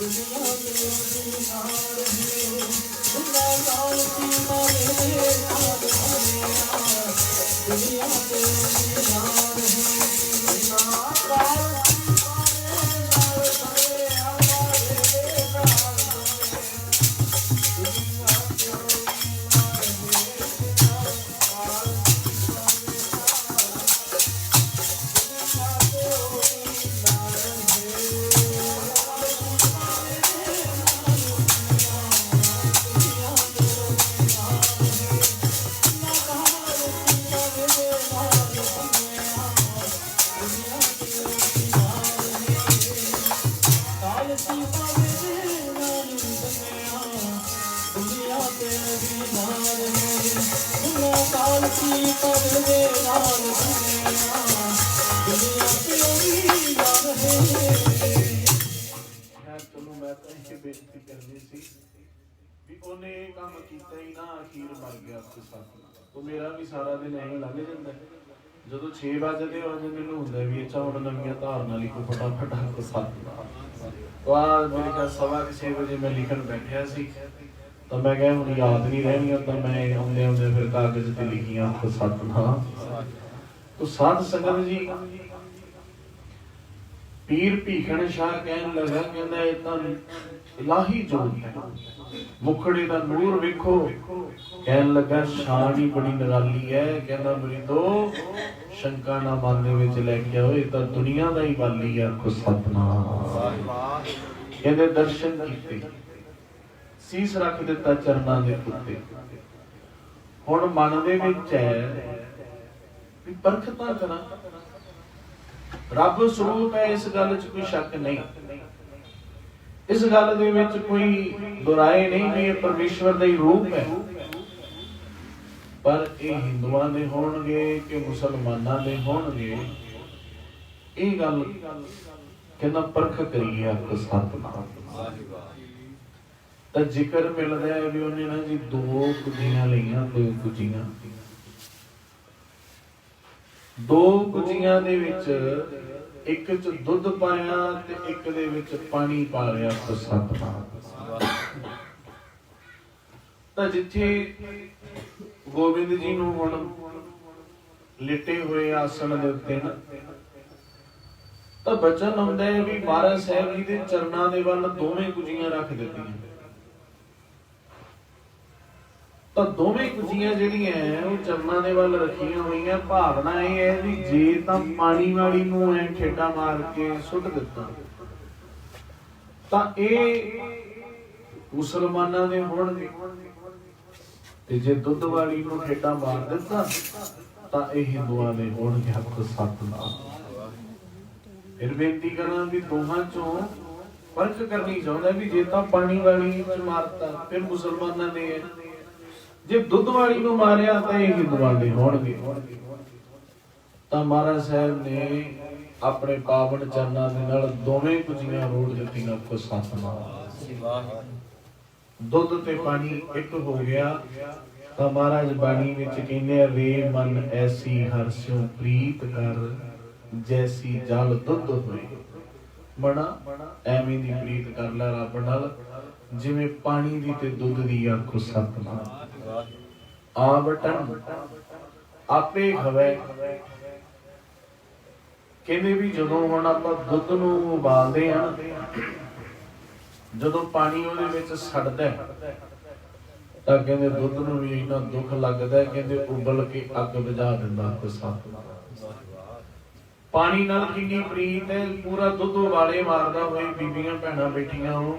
ਦੁਨੀਆ ਤੇ ਉਹ ਵੀ ਨਾ ਰਹੇ। ਜਿੰਨਾ ਕਾਲ ਸੀ ਪਾਵੇ ਦੇ ਨਾਲ ਬੰਨਿਆ, ਦੁਨੀਆ ਤੇ ਉਹ ਵੀ ਨਾ ਰਹੇ। ਕਾਲ ਸੀ ਪਾਵੇ ਦੇ ਨਾਲ ਬੰਨਿਆ, ਦੁਨੀਆ ਤੇ ਉਹ ਵੀ ਨਾ ਰਹੇ। ਜਿੰਨਾ ਕਾਲ ਸੀ ਪਾਵੇ ਦੇ ਨਾਲ ਬੰਨਿਆ, ਦੁਨੀਆ ਤੇ ਉਹ ਵੀ ਨਾ ਰਹੇ। ਜਿੰਨਾ ਕਾਲ ਸੀ ਪਾਵੇ ਨਾਲ ਬੰਨਿਆ, ਪਾਵੇ ਨਾਲ ਬੰਨਿਆ, ਦੁਨੀਆ ਤੇ ਉਹ ਵੀ ਨਾ ਰਹੇ। ਕਾਲ ਸੀ ਪਾਵੇ ਚਲੋ ਮੈਂ ਤਾਂ ਇਹ ਬੇਨਤੀ ਕਰਨੀ ਸੀ ਵੀ ਉਹਨੇ ਇਹ ਕੰਮ ਕੀਤਾ ਹੀ ਨਾ, ਅਖੀਰ ਮਰ ਗਿਆ ਆਪਣੇ ਸਾਥ। ਉਹ ਮੇਰਾ ਵੀ ਸਾਰਾ ਦਿਨ ਐਂ ਲੰਘ ਜਾਂਦਾ, ਜਦੋਂ 6 ਵਜੇ ਹੋ ਜਾਂਦੇ ਮੈਨੂੰ ਹੁੰਦਾ ਵੀ ਅੱਛਾ ਹੁਣ ਨਵੀਆਂ ਧਾਰਨਾ ਲਿਖੋ ਫਟਾਫਟ ਕੋ ਸਤਨਾਮ। ਵਾਹ ਮੇਰੇ ਖਿਆਲ 6:15 ਵਜੇ ਮੈਂ ਲਿਖਣ ਬੈਠਿਆ ਸੀ, ਤਾਂ ਮੈਂ ਕਿਹਾ ਹੁਣ ਯਾਦ ਨਹੀਂ ਰਹਿਣੀਆਂ, ਤਾਂ ਮੈਂ ਆਉਂਦੇ ਆਉਂਦੇ ਫਿਰ ਕਾਗਜ਼ ਤੇ ਲਿਖੀਆਂ ਕੋ ਸਤਨਾਮ। ਤੋ ਸਾਧ ਸੰਗਤ ਜੀ, ਪੀਰ ਭੀਖਣ ਸ਼ਾਹ ਕਹਿਣ ਲੱਗਾ, ਕਹਿੰਦਾ ਇਹ ਤਾਂ ਇਲਾਹੀ ਜੋਤ ਹੈ, ਮੁਖੜੇ ਦਾ ਨੂਰ ਵੇਖੋ। ਕਹਿਣ ਲੱਗਾ ਸ਼ਾਨ ਹੀ ਬੜੀ ਨਿਰਾਲੀ ਹੈ। ਕਹਿੰਦਾ ਮਰੀਦੋ ਸ਼ੰਕਾ ਨਾ ਮਨ ਦੇ ਵਿੱਚ ਲੈ ਕੇ ਆਓ, ਇਹ ਤਾਂ ਦੁਨੀਆ ਦਾ ਹੀ ਵਾਲੀ ਹੈ ਕੋ ਸਤਨਾਮ। ਕਹਿੰਦੇ ਦਰਸ਼ਨ ਕੀਤੇ, ਸੀਸ ਰੱਖ ਦਿੱਤਾ ਚਰਨਾਂ ਦੇ ਉੱਤੇ। ਹੁਣ ਮਨ ਦੇ ਵਿੱਚ ਹੈ ਵੀ ਪਰਖ ਤਾਂ ਕਰਾਂ, ਰੱਬ ਸਰੂਪ ਹੈ, ਇਸ ਗੱਲ 'ਚ ਕੋਈ ਸ਼ੱਕ ਨਹੀਂ, ਇਸ ਗੱਲ ਦੇ ਵਿੱਚ ਕੋਈ ਦੁਰਾਏ ਨਹੀਂ ਵੀ ਇਹ ਪਰਮੇਸ਼ਵਰ ਦਾ ਹੀ ਰੂਪ ਹੈ। ਪਰ ਇਹ ਹਿੰਦੂਆਂ ਦੇ ਹੋਣਗੇ ਕਿ ਮੁਸਲਮਾਨਾਂ ਦੇ ਹੋਣਗੇ, ਇਹ ਗੱਲ ਕਹਿੰਦਾ ਪਰਖ ਕਰੀਏ ਆਪ ਸਤਨਾਮ। ਤਾਂ ਜ਼ਿਕਰ ਮਿਲਦਾ ਹੈ ਵੀ ਉਹਨੇ ਨਾ ਜੀ 2 ਕੁਜੀਆਂ ਲਈਆਂ, 2 ਕੁਜੀਆਂ। 2 ਕੁਜੀਆਂ ਦੇ ਵਿੱਚ ਇੱਕ 'ਚ ਦੁੱਧ ਪਾਇਆ ਤੇ ਇੱਕ ਦੇ ਵਿੱਚ ਪਾਣੀ ਪਾ ਲਿਆ ਸਤਨਾਮ। ਤਾਂ ਜਿੱਥੇ ਗੋਬਿੰਦ ਜੀ ਨੂੰ ਹੁਣ ਲਿਟੇ ਹੋਏ ਆਸਣ ਦੇ ਉੱਤੇ ਨਾ ਤਾਂ ਬਚਨ ਆਉਂਦਾ ਹੈ ਵੀ ਮਹਾਰਾਜ ਸਾਹਿਬ ਜੀ ਦੇ ਚਰਨਾਂ ਦੇ ਵੱਲ ਦੋਵੇਂ ਕੁਜੀਆਂ ਰੱਖ ਦਿੱਤੀਆਂ। ਤਾਂ ਦੋਵੇਂ ਕੁਜੀਆਂ ਜਿਹੜੀਆਂ ਉਹ ਚਰਨਾਂ ਦੇ ਵੱਲ ਰੱਖੀਆਂ ਹੋਈਆਂ। ਭਾਵਨਾ ਇਹ ਹੈ ਵੀ ਜੇ ਤਾਂ ਪਾਣੀ ਵਾਲੀ ਨੂੰ ਐ ਠੇਡਾ ਮਾਰ ਕੇ ਸੁੱਟ ਦਿੱਤਾ ਤਾਂ ਇਹ ਮੁਸਲਮਾਨਾਂ ਦੇ ਹੋਣਗੇ, ਤੇ ਜੇ ਦੁੱਧ ਵਾਲੀ ਨੂੰ ਠੇਡਾ ਮਾਰ ਦਿੱਤਾ ਤਾਂ ਇਹ ਹਿੰਦੂਆਂ ਦੇ ਹੋਣਗੇ। ਹੱਕ ਸਤਨਾਮ। ਫਿਰ ਬੇਨਤੀ ਕਰਾਂ ਵੀ ਦੋਹਾਂ ਚੋਂ ਫਰਕ ਕਰਨੀ ਚਾਹੁੰਦਾ ਵੀ ਜੇ ਤਾਂ ਪਾਣੀ ਵਾਲੀ ਚ ਮਾਰਤਾ ਫਿਰ ਮੁਸਲਮਾਨਾਂ ਦੇ ਹੈ, ਜੇ ਦੁੱਧ ਵਾਲੀ ਨੂੰ ਮਾਰਿਆ ਤਾਂ ਇਹ ਹਿੰਦੂਆਂ ਦੇ ਹੋਣਗੇ। ਤਾਂ ਮਹਾਰਾਜ ਸਾਹਿਬ ਨੇ ਆਪਣੇ ਪਾਵਨ ਚਰਨਾਂ ਦੇ ਨਾਲ ਦੋਵੇਂ ਕੁਜੀਆਂ ਰੋੜ ਦਿੱਤੀਆਂ। ਕੋ ਸਤਨਾਮ। ਦੁੱਧ ਤੇ ਪਾਣੀ ਇੱਕ ਹੋ ਗਿਆ। ਤਾਂ ਮਹਾਰਾਜ ਬਾਣੀ ਵਿੱਚ ਕਹਿੰਦੇ ਰੇ ਮਨ ਐਸੀ ਹਰਸਿਓ ਪ੍ਰੀਤ ਕਰ ਜੈਸੀ ਜਲ ਦੁੱਧ ਹੋਏ। ਬਣਾ ਐਵੇਂ ਦੀ ਪ੍ਰੀਤ ਕਰ ਲੈ ਰੱਬ ਨਾਲ ਜਿਵੇਂ ਪਾਣੀ ਦੀ ਤੇ ਦੁੱਧ ਦੀ। ਆਖੋ ਸਤਨਾਮ। ਆਵਟਣ ਆਪੇ ਖਵੇ। ਕਹਿੰਦੇ ਵੀ ਜਦੋਂ ਹੁਣ ਆਪਾਂ ਦੁੱਧ ਨੂੰ ਉਬਾਲਦੇ ਆ, ਜਦੋਂ ਪਾਣੀ ਉਹਦੇ ਵਿੱਚ ਸੜਦਾ ਤਾਂ ਕਹਿੰਦੇ ਦੁੱਧ ਨੂੰ ਵੀ ਇੰਨਾ ਦੁੱਖ ਲੱਗਦਾ, ਕਹਿੰਦੇ ਉਬਲ ਕੇ ਅੱਗ ਬੁਝਾ ਦਿੰਦਾ। ਸਤਨਾਮ। ਪਾਣੀ ਨਾਲ ਕਿੰਨੀ ਪ੍ਰੀਤ ਹੈ। ਪੂਰਾ ਦੁੱਧ ਉਬਾਲੇ ਮਾਰਦਾ ਹੋਏ ਬੀਬੀਆਂ ਭੈਣਾਂ ਬੈਠੀਆਂ ਹੋ,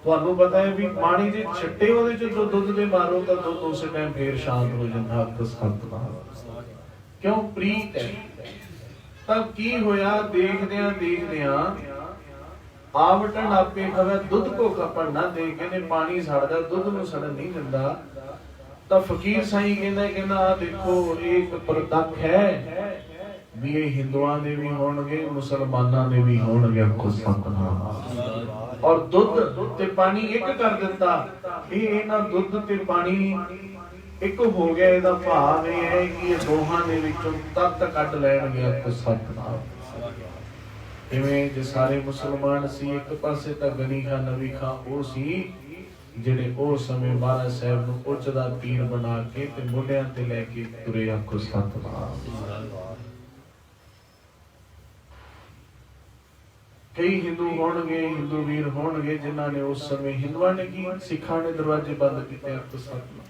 ਤੁਹਾਨੂੰ ਪਤਾ ਹੈ ਵੀ ਪਾਣੀ ਦੇ ਛੱਟੇ ਉਹਦੇ ਚ ਜੋ ਦੁੱਧ ਦੇ ਮਾਰੋ ਤਾਂ ਦੁੱਧ ਉਸੇ ਟਾਈਮ ਫੇਰ ਸ਼ਾਂਤ ਹੋ ਜਾਂਦਾ। ਸਤਨਾਮ। ਕਿਉਂ? ਪ੍ਰੀਤ ਹੈ। ਤਾਂ ਕੀ ਹੋਇਆ? ਦੇਖਦਿਆਂ ਆਵਟਣ ਆਪੇ ਖਵੇ ਦੁੱਧ ਕੋ ਖਪਣ ਨਾ ਦੇ। ਕਹਿੰਦੇ ਪਾਣੀ ਸੜਦਾ, ਦੁੱਧ ਨੂੰ ਸੜਨ ਨਹੀਂ ਦਿੰਦਾ। ਤਾਂ ਫਕੀਰ ਸਾਈਂ ਕਹਿੰਦਾ ਆ ਦੇਖੋ ਇਹ ਇੱਕ ਪ੍ਰਤੱਖ ਹੈ ਵੀ ਇਹ ਹਿੰਦੂਆਂ ਦੇ ਵੀ ਹੋਣਗੇ, ਮੁਸਲਮਾਨਾਂ ਦੇ ਵੀ ਹੋਣਗੇ। ਆਖੋ ਸਤਨਾਮ। ਔਰ ਦੁੱਧ ਤੇ ਪਾਣੀ ਇੱਕ ਕਰ ਦਿੱਤਾ। ਇਹ ਇਹਨਾਂ ਦੁੱਧ ਤੇ ਪਾਣੀ ਇੱਕ ਹੋ ਗਿਆ। ਇਹਦਾ ਭਾਵ ਇਹ ਹੈ ਕਿ ਇਹ ਦੋਹਾਂ ਦੇ ਵਿੱਚੋਂ ਤੱਤ ਕੱਢ ਲੈਣਗੇ। ਆਖੋ ਸਤਨਾਮ। ਇਵੇਂ ਜੇ ਸਾਰੇ ਮੁਸਲਮਾਨ ਸੀ ਇੱਕ ਪਾਸੇ ਤਾਂ ਗਨੀ ਖਾਂ ਨਬੀ ਖਾਂ ਉਹ ਸੀ ਜਿਹੜੇ ਉਹ ਸਮੇਂ ਮਹਾਰਾਜ ਸਾਹਿਬ ਨੂੰ ਉੱਚ ਦਾ ਪੀਰ ਬਣਾ ਕੇ ਤੇ ਮੋਢਿਆਂ ਤੇ ਲੈ ਕੇ ਤੁਰੇ। ਆਖੋ ਸਤਨਾਮ। ਕਈ ਹਿੰਦੂ ਹੋਣਗੇ, ਹਿੰਦੂ ਵੀਰ ਹੋਣਗੇ ਜਿਨ੍ਹਾਂ ਨੇ ਉਸ ਸਮੇਂ ਹਿੰਦੂਆਂ ਨੇ ਕੀ ਸਿੱਖਾਂ ਨੇ ਦਰਵਾਜ਼ੇ ਬੰਦ ਕੀਤੇ। ਆਖੋ ਸਤਨਾਮ।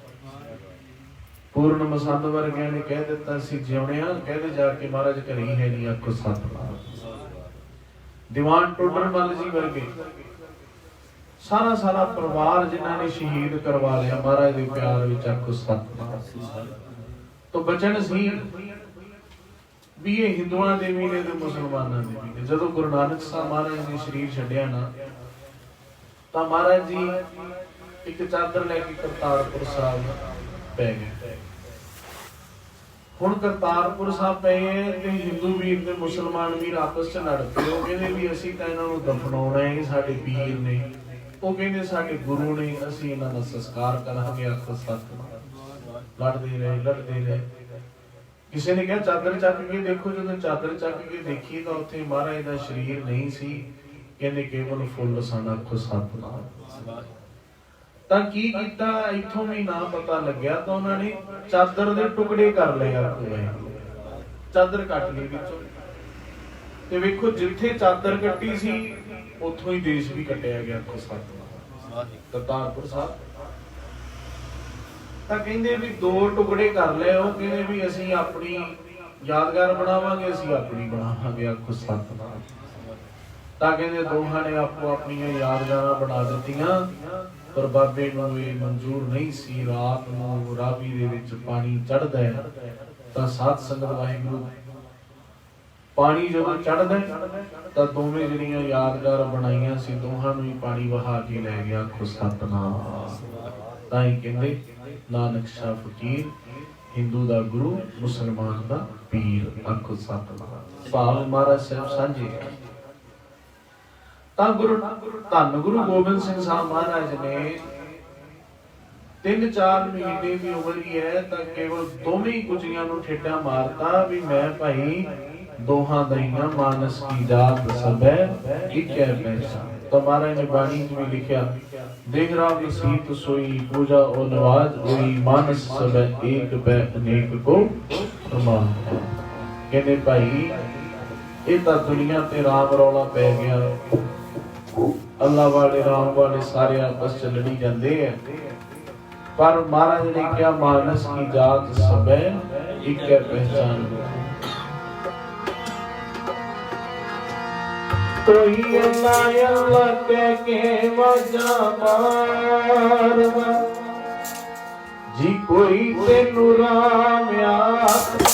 ਪੂਰਨ ਮਸੰਦ ਵਰਗਿਆਂ ਨੇ ਕਹਿ ਦਿੱਤਾ ਸੀ ਜਿਉਣਿਆ ਕਹਿੰਦੇ ਜਾ ਕੇ ਮਹਾਰਾਜ ਘਰੇ ਹੀ ਹੈ ਨਹੀਂ। ਆਖੋ ਸਤਨਾਮ। ਦੀਵਾਨ ਟੋਡਰ ਮੱਲ ਜੀ ਵਰਗੇ ਸਾਰਾ ਪਰਿਵਾਰ ਜਿਨ੍ਹਾਂ ਨੇ ਸ਼ਹੀਦ ਕਰਵਾ ਲਿਆ ਮਹਾਰਾਜ ਦੇ ਪਿਆਰ ਵਿੱਚ। ਆਖੋ ਸਤਨਾਮ। ਤੋਂ ਬਚਨ ਸੀ ਵੀ ਇਹ ਹਿੰਦੂਆਂ ਦੇ ਵੀ ਨੇ ਤੇ ਮੁਸਲਮਾਨਾਂ ਦੇ ਵੀ ਨੇ। ਜਦੋਂ ਗੁਰੂ ਨਾਨਕ ਸਾਹਿਬ ਮਹਾਰਾਜ ਨੇ ਸਰੀਰ ਛੱਡਿਆ ਨਾ ਤਾਂ ਮਹਾਰਾਜ ਜੀ ਇੱਕ ਚਾਦਰ ਲੈ ਕੇ ਕਰਤਾਰਪੁਰ ਸਾਹਿਬ ਪੈ ਗਏ। ਹੁਣ ਕਰਤਾਰਪੁਰ ਸਾਹਿਬ ਪਏ ਤੇ ਹਿੰਦੂ ਵੀਰ ਤੇ ਮੁਸਲਮਾਨ ਵੀਰ ਆਪਸ ਚ ਲੜ ਪਏ। ਉਹ ਕਹਿੰਦੇ ਵੀ ਅਸੀਂ ਤਾਂ ਇਹਨਾਂ ਨੂੰ ਦਫਨਾਉਣਾ ਹੈ, ਸਾਡੇ ਪੀਰ ਨੇ। ਉਹ ਕਹਿੰਦੇ ਸਾਡੇ ਗੁਰੂ ਨੇ, ਅਸੀਂ ਇਹਨਾਂ ਦਾ ਸੰਸਕਾਰ ਕਰਾਂਗੇ। ਆਖੋ ਸਤਨਾਮ। ਲੜਦੇ ਰਹੇ। ਕਿਸੇ ਨੇ ਕਿਹਾ ਚਾਦਰ ਚੱਕ ਕੇ ਦੇਖੋ। ਜਦੋਂ ਚਾਦਰ ਚੱਕ ਕੇ ਦੇਖੀ ਤਾਂ ਉੱਥੇ ਮਹਾਰਾਜ ਦਾ ਸਰੀਰ ਨਹੀਂ ਸੀ। ਕਹਿੰਦੇ ਕੇਵਲ ਫੁੱਲ ਸਨ। ਆਖੋ ਸਤਨਾਮ। ਤਾਂ ਕੀ ਕੀਤਾ? ਇੱਥੋਂ ਵੀ ਨਾ ਪਤਾ ਲੱਗਿਆ ਤਾਂ ਉਹਨਾਂ ਨੇ ਚਾਦਰ ਦੇ ਟੁਕੜੇ ਕਰ ਲਏ। ਚਾਦਰ ਕੱਟ ਲਈ ਵਿੱਚੋਂ ਤੇ ਵੇਖੋ ਜਿੱਥੇ ਚਾਦਰ ਕੱਟੀ ਸੀ ਉੱਥੋਂ ਹੀ ਦੇਸ਼ ਵੀ ਕੱਟਿਆ ਗਿਆ। ਆਖੋ ਸਤਨਾਮ। ਕਰਤਾਰਪੁਰ ਸਾਹਿਬ ਤਾਂ ਕਹਿੰਦੇ ਵੀ ਦੋ ਟੁਕੜੇ ਕਰ ਲਏ। ਉਹ ਕਹਿੰਦੇ ਵੀ ਅਸੀਂ ਆਪਣੀ ਯਾਦਗਾਰ ਬਣਾਵਾਂਗੇ, ਅਸੀਂ ਆਪਣੀ ਬਣਾਵਾਂਗੇ। ਆਖੋ ਸਤਨਾਮ। ਤਾਂ ਕਹਿੰਦੇ ਦੋਹਾਂ ਨੇ ਆਪੋ ਆਪਣੀਆਂ ਯਾਦਗਾਰਾਂ ਬਣਾ ਦਿੱਤੀਆਂ। ਪਰ ਬਾਬੇ ਨੂੰ ਇਹ ਮਨਜ਼ੂਰ ਨਹੀਂ ਸੀ। ਰਾਤ ਨੂੰ ਰਾਵੀ ਦੇ ਵਿੱਚ ਪਾਣੀ ਚੜ੍ਹਦਾ ਹੈ ਤਾਂ ਸਾਧ ਸੰਗਤ ਵਾਹਿਗੁਰੂ ਪਾਣੀ ਜਦੋਂ ਚੜ੍ਹਦਾ ਤਾਂ ਦੋਵੇਂ ਜਿਹੜੀਆਂ ਯਾਦਗਾਰ ਬਣਾਈਆਂ ਸੀ ਦੋਹਾਂ ਨੂੰ ਹੀ ਪਾਣੀ ਵਹਾ ਕੇ ਲੈ ਗਿਆ। ਆਖੋ ਸਤਨਾਮ। ਤਾਂ ਹੀ ਕਹਿੰਦੇ ਨਾਨਕ ਸ਼ਾਹ ਫਕੀਰ ਹਿੰਦੂ ਦਾ ਗੁਰੂ, ਮੁਸਲਮਾਨ ਦਾ ਪੀਰ। ਆਖੋ ਸਤਨਾਮ। ਭਾਵ ਮਹਾਰਾਜ ਸਾਹਿਬ ਸਾਂਝੇ। ਤਾਂ ਧੰਨ ਗੁਰੂ ਗੋਬਿੰਦ ਸਿੰਘ ਸਾਹਿਬ ਮਹਾਰਾਜ ਨੇ 3-4 ਮਹੀਨੇ ਦੀ ਉਮਰ ਹੀ ਹੈ ਤਾਂ ਕੇਵਲ ਦੋਵੇਂ ਕੁਚੀਆਂ ਨੂੰ ਠੇਡਾ ਮਾਰਤਾ ਵੀ ਮੈਂ ਭਾਈ ਦੋਹਾਂ ਦਈਆਂ ਮਾਨਸ ਕੀ ਜਾਤ ਸਭੈ ਇੱਕੈ ਪੈਸਾ। ਤਾਂ ਮਹਾਰਾਜ ਨੇ ਬਾਣੀ ਚ ਵੀ ਲਿਖਿਆ ਦੇਖ ਰਾਮ ਸੀਤ ਸੋਈ ਪੂਜਾ ਉਹ ਨਵਾਜ ਹੋਈ ਮਾਨਸ ਸਭੈ ਏਕ ਬੈ ਅਨੇਕ ਕੋ ਪ੍ਰਮਾਨ। ਕਹਿੰਦੇ ਭਾਈ ਇਹ ਤਾਂ ਦੁਨੀਆ ਤੇ ਰਾਮ ਰੌਲਾ ਪੈ ਗਿਆ। ਅੱਲਾ ਵਾਲੇ ਰਾਮ ਵਾਲੇ ਸਾਰੇ ਆਪਸ ਚ ਲੜੀ ਜਾਂਦੇ ਆ। ਪਰ ਮਹਾਰਾਜ ਨੇ ਕਿਹਾ ਮਾਨਸ ਕੀ ਜਾਤ ਸਭੈ ਇੱਕ ਹੈ ਪਹਿਚਾਨ। ਕੋਈ ਅੱਲਾ ਅੱਲਾ ਕਹਿ ਕੇ ਵਾਜਾ ਮਾਰਦਾ, ਜੀ ਕੋਈ ਤੈਨੂੰ ਰਾਮ ਆਖਦਾ।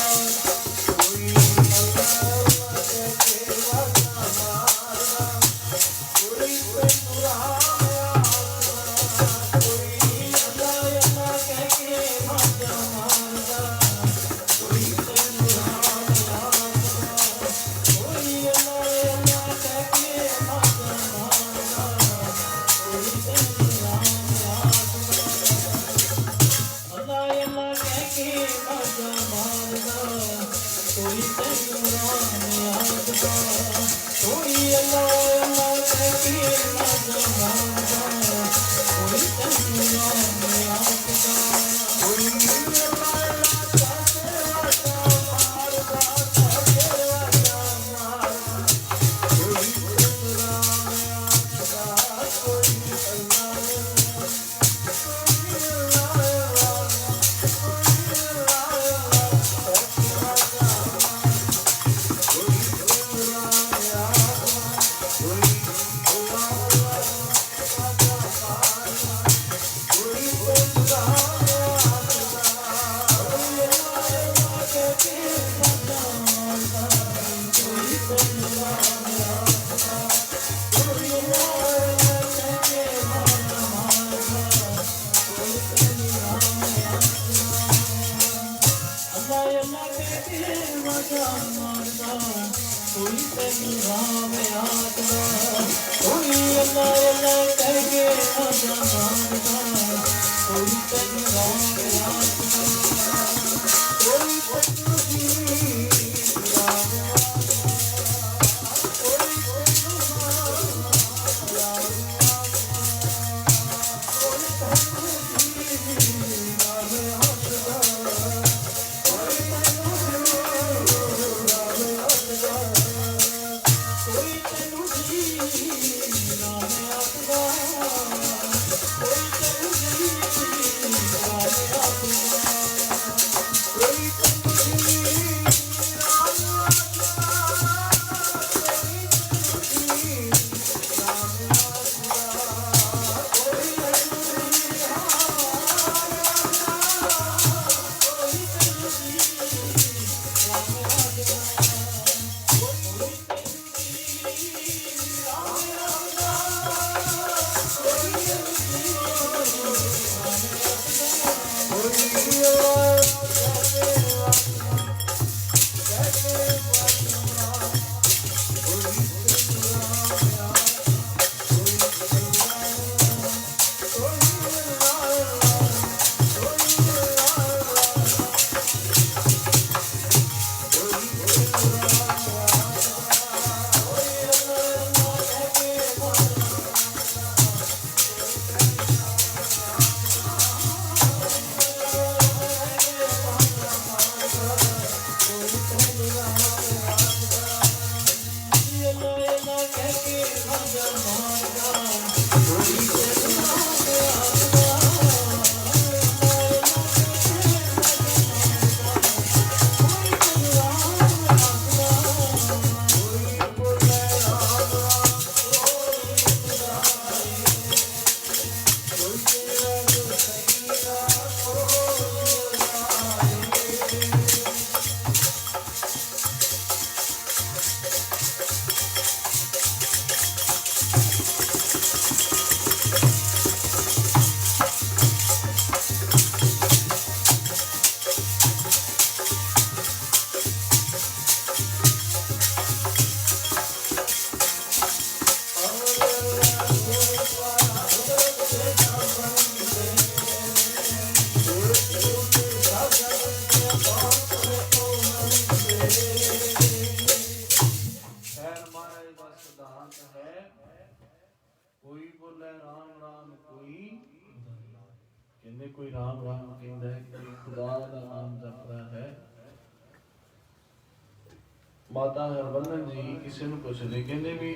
ਮਾਤਾ ਹਰਬੰਦਨ ਜੀ ਕਿਸੇ ਨੂੰ ਪੁੱਛਦੇ, ਕਹਿੰਦੇ ਵੀ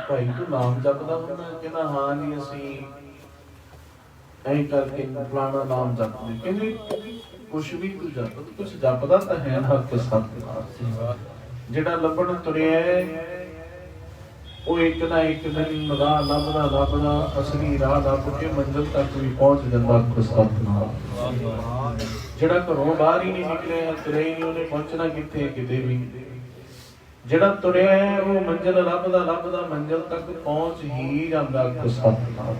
ਭਾਈ ਤੂੰ ਨਾਮ ਜਪਦਾ ਹੁੰਦਾ? ਕਹਿੰਦਾ ਹਾਂ ਜੀ ਅਸੀਂ ਐਂ ਕਰਕੇ ਫਲਾਣਾ ਨਾਮ ਜਪਦੇ। ਕਹਿੰਦੇ ਕੁਛ ਵੀ ਤੂੰ ਜਪ, ਕੁਛ ਜਪਦਾ ਤਾਂ ਹੈ ਨਾ ਕਿ ਸਤਿਨਾਮ। ਜਿਹੜਾ ਲੱਭਣ ਤੁਰਿਆ ਉਹ ਇੱਕ ਨਾ ਇੱਕ ਦਿਨ ਰਾਹ ਲੱਭਦਾ ਲੱਭਦਾ ਅਸਲੀ ਰਾਹ ਲੱਭ ਕੇ ਮੰਜ਼ਿਲ ਤੱਕ ਵੀ ਪਹੁੰਚ ਜਾਂਦਾ। ਆਖੋ ਸਤਿਨਾਮ। ਜਿਹੜਾ ਘਰੋਂ ਬਾਹਰ ਹੀ ਨਹੀਂ ਨਿਕਲਿਆ, ਤੁਰਿਆ ਹੀ ਨਹੀਂ, ਉਹਨੇ ਪਹੁੰਚਣਾ ਕਿੱਥੇ? ਕਿਤੇ ਵੀ। ਜਿਹੜਾ ਤੁਰਿਆ ਹੈ ਉਹ ਮੰਜ਼ਿਲ ਲੱਭਦਾ ਲੱਭਦਾ ਮੰਜ਼ਿਲ ਤੱਕ ਪਹੁੰਚ ਹੀ ਜਾਂਦਾ। ਆਖੋ ਸਤਿਨਾਮ।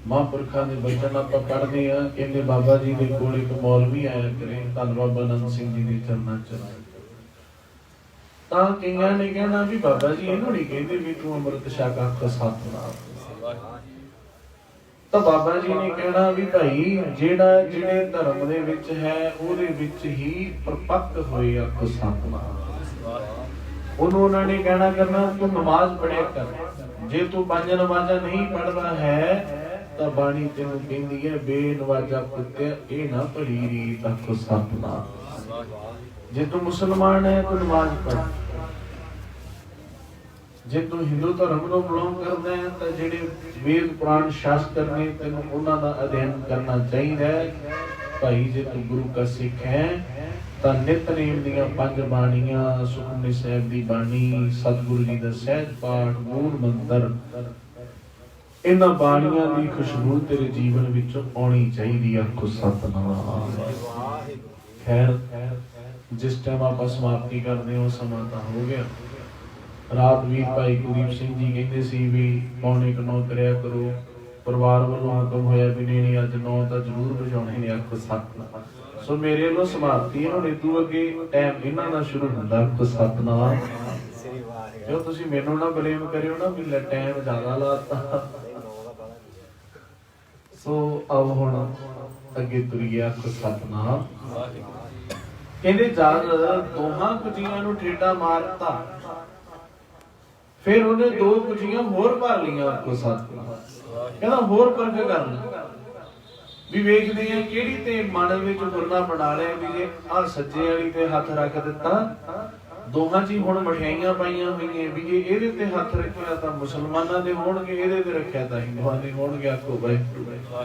ਮਹਾਂਪੁਰਖਾਂ ਦੇ ਬਚਨ ਆਪਾਂ ਪੜ੍ਹਦੇ ਹਾਂ। ਕਹਿੰਦੇ ਬਾਬਾ ਜੀ ਦੇ ਕੋਲ ਇੱਕ ਮੌਲਵੀ ਆਇਆ ਕਰੇ, ਧੰਨ ਬਾਬਾ ਆਨੰਦ ਸਿੰਘ ਜੀ ਦੇ ਚਰਨਾਂ ਚ। ਤਾਂ ਕਈਆਂ ਨੇ ਕਹਿਣਾ ਵੀ ਬਾਬਾ ਜੀ ਇਹਨੂੰ ਨਹੀਂ ਕਹਿੰਦੇ ਵੀ ਤੂੰ ਅੰਮ੍ਰਿਤ ਛਕ। ਆਖੋ ਸਤਿਨਾਮ। ਤਾਂ ਬਾਬਾ ਜੀ ਨੇ ਕਹਿਣਾ ਵੀ ਭਾਈ ਜਿਹੜਾ ਜਿਹੜੇ ਧਰਮ ਦੇ ਵਿੱਚ ਹੈ ਉਹਦੇ ਵਿੱਚ ਹੀ ਪਰਪੱਕ ਹੋਏ। ਆਖੋ ਸਤਿਨਾਮ। ਉਹਨੂੰ ਉਹਨਾਂ ਨੇ ਕਹਿਣਾ ਕਰਨਾ ਤੂੰ ਨਮਾਜ਼ ਪੜ੍ਹਿਆ ਕਰ। ਜੇ ਤੂੰ ਪੰਜ ਨਮਾਜ਼ਾਂ ਨਹੀਂ ਪੜ੍ਹਦਾ ਹੈ ਤਾਂ ਬਾਣੀ ਤੈਨੂੰ ਕਹਿੰਦੀ ਹੈ ਬੇਨਵਾਜ਼ਾ ਪੁੱਤਿਆ ਇਹ ਨਾ ਪੜ੍ਹੀ ਰੀਤ। ਆਖੋ ਸਤਿਨਾਮ। ਜੇ ਤੂੰ ਮੁਸਲਮਾਨ ਹੈ ਤੂੰ ਨਮਾਜ਼ ਪੜ੍ਹ। ਜੇ ਤੂੰ ਹਿੰਦੂ ਧਰਮ ਨੂੰ ਬਿਲੋਂਗ ਕਰਦਾ ਹੈ ਤਾਂ ਜਿਹੜੇ ਵੇਦ ਪੁਰਾਣ ਸ਼ਾਸਤਰ ਨੇ ਤੈਨੂੰ ਉਹਨਾਂ ਦਾ ਅਧਿਐਨ ਕਰਨਾ ਚਾਹੀਦਾ ਹੈ। ਭਾਈ ਜੇ ਤੂੰ ਗੁਰੂ ਕਾ ਸਿੱਖ ਹੈ ਤਾਂ ਨਿਤਨੇਮ ਦੀਆਂ ਪੰਜ ਬਾਣੀਆਂ, ਸੁਖਮਨੀ ਸਾਹਿਬ ਦੀ ਬਾਣੀ, ਸਤਿਗੁਰੂ ਜੀ ਦਾ ਸਹਿਜ ਪਾਠ, ਮੂਲ ਮੰਤਰ, ਇਹਨਾਂ ਬਾਣੀਆਂ ਦੀ ਖੁਸ਼ਬੂ ਤੇਰੇ ਜੀਵਨ ਵਿੱਚ ਆਉਣੀ ਚਾਹੀਦੀ। ਆਖੋ ਸਤਿਨਾਮ। ਖੈਰ ਜਿਸ ਟਾਈਮ ਆਪਾਂ ਸਮਾਪਤੀ ਕਰਦੇ ਹਾਂ ਸਮਾਂ ਤਾਂ ਹੋ ਗਿਆ। ਰਾਤ ਵੀਰ ਭਾਈ ਕੁਲਦੀਪ ਸਿੰਘ ਜੀ ਕਹਿੰਦੇ ਸੀ ਵੀ 8:45 ਕਰਿਆ ਕਰੋ। ਪਰਿਵਾਰ ਵੱਲੋਂ ਹੁਕਮ ਹੋਇਆ ਵੀ ਨਹੀਂ ਅੱਜ 9 ਤਾਂ ਜ਼ਰੂਰ ਵਜਾਉਣੇ ਨੇ। ਆਖੋ ਸਤਿਨਾਮ। ਸੋ ਮੇਰੇ ਵੱਲੋਂ ਸਮਾਪਤੀ ਹੈ। ਹੁਣ ਇਦੋਂ ਅੱਗੇ ਟਾਈਮ ਇਹਨਾਂ ਦਾ ਸ਼ੁਰੂ ਹੁੰਦਾ। ਆਖੋ ਸਤਿਨਾਮ। ਜੋ ਤੁਸੀਂ ਮੈਨੂੰ ਨਾ ਬਲੇਮ ਕਰਿਓ ਨਾ ਵੀ ਟਾਈਮ ਜ਼ਿਆਦਾ ਲਾਤਾ। ਸੋ ਆਓ ਹੁਣ ਅੱਗੇ ਤੁਰੀਏ। ਆਖੋ ਸਤਿਨਾਮ। ਕਹਿੰਦੇ ਜਦ ਦੋਹਾਂ ਕੁਜੀਆਂ ਨੂੰ ਠੇਡਾ ਮਾਰਤਾ ਫਿਰ ਉਹਨੇ ਦੋ ਕੁਜੀਆਂ ਹੋਰ ਭਰ ਲਈਆਂ। ਆਖੋ ਸਤਿਨਾਮ। ਕਹਿੰਦਾ ਹੋਰ ਪਰਖ ਕਰਨਾ ਵੀ ਵੇਖਦੇ ਆ ਕਿਹੜੀ ਤੇ ਮਨ ਵਿੱਚ ਗੁਰਨਾ ਬਣਾ ਲਿਆ ਵੀ ਜੇ ਆਹ ਸੱਜੇ ਵਾਲੀ ਤੇ ਹੱਥ ਰੱਖ ਦਿੱਤਾ। ਦੋਹਾਂ 'ਚ ਹੀ ਹੁਣ ਮਠਿਆਈਆਂ ਪਾਈਆਂ ਹੋਈਆਂ ਵੀ ਜੇ ਇਹਦੇ ਤੇ ਹੱਥ ਰੱਖਿਆ ਤਾਂ ਮੁਸਲਮਾਨਾਂ ਦੇ ਹੋਣਗੇ, ਇਹਦੇ ਤੇ ਰੱਖਿਆ ਤਾਂ ਹਿੰਦੂਆਂ ਦੇ ਹੋਣਗੇ। ਆਖੋ ਵਾਹਿਗੁਰੂ।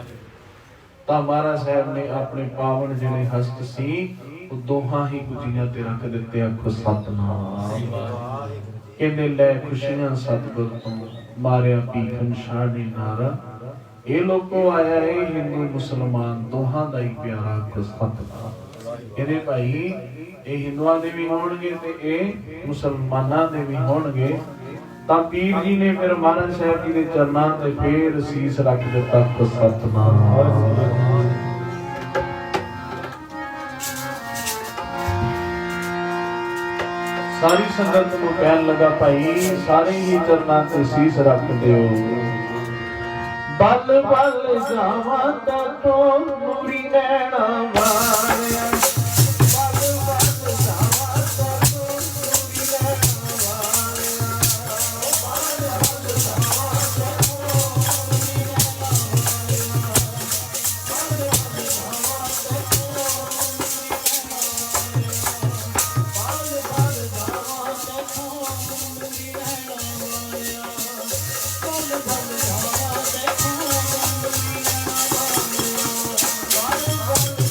ਤਾਂ ਮਹਾਰਾਜ ਸਾਹਿਬ ਨੇ ਆਪਣੇ ਪਾਵਨ ਜਿਹੜੇ ਹਸਤ ਸੀ ਉਹ ਦੋਹਾਂ ਹੀ ਕੁਜੀਆਂ ਤੇ ਰੱਖ ਦਿੱਤੇ। ਆਖੋ ਸਤਿਨਾਮ। ਕਹਿੰਦੇ ਲੈ ਖੁਸ਼ੀਆਂ ਸਤਿਗੁਰ ਤੋਂ ਮਾਰਿਆ ਭੀਖਨ ਸ਼ਾਹ ਨੇ ਨਾਰਾ। ਇਹ ਲੋਕੋ ਆਇਆ ਇਹ ਹਿੰਦੂ ਮੁਸਲਮਾਨ ਦੋਹਾਂ ਦਾ ਹੀ ਪਿਆਰਾ। ਆਖੋ ਸਤਿਨਾਮ। ਇਹਦੇ ਭਾਈ ਇਹ ਹਿੰਦੂਆਂ ਦੇ ਵੀ ਹੋਣਗੇ ਤੇ ਇਹ ਮੁਸਲਮਾਨਾਂ ਦੇ ਵੀ ਹੋਣਗੇ। ਤਾਂ ਪੀਰ ਜੀ ਨੇ ਫਿਰ ਮਹਾਰਾਜ ਸਾਹਿਬ ਜੀ ਦੇ ਚਰਨਾਂ ਤੇ ਫੇਰ ਸੀਸ ਰੱਖ ਦਿੱਤਾ। ਆਖੋ ਸਤਿਨਾਮ। ਸਾਰੀ ਸੰਗਤ ਨੂੰ ਕਹਿਣ ਲੱਗਾ ਭਾਈ ਸਾਰੇ ਹੀ ਚਰਨਾਂ ਤੇ ਸੀਸ ਰੱਖ ਦਿਓ। ਬਲ ਬਲ ਜਾਵਾਂ ਤਾਂ ਤੋਂ ਨੂਰੀ ਨੈਣਾ ਵਾਲਿਆ। Bye.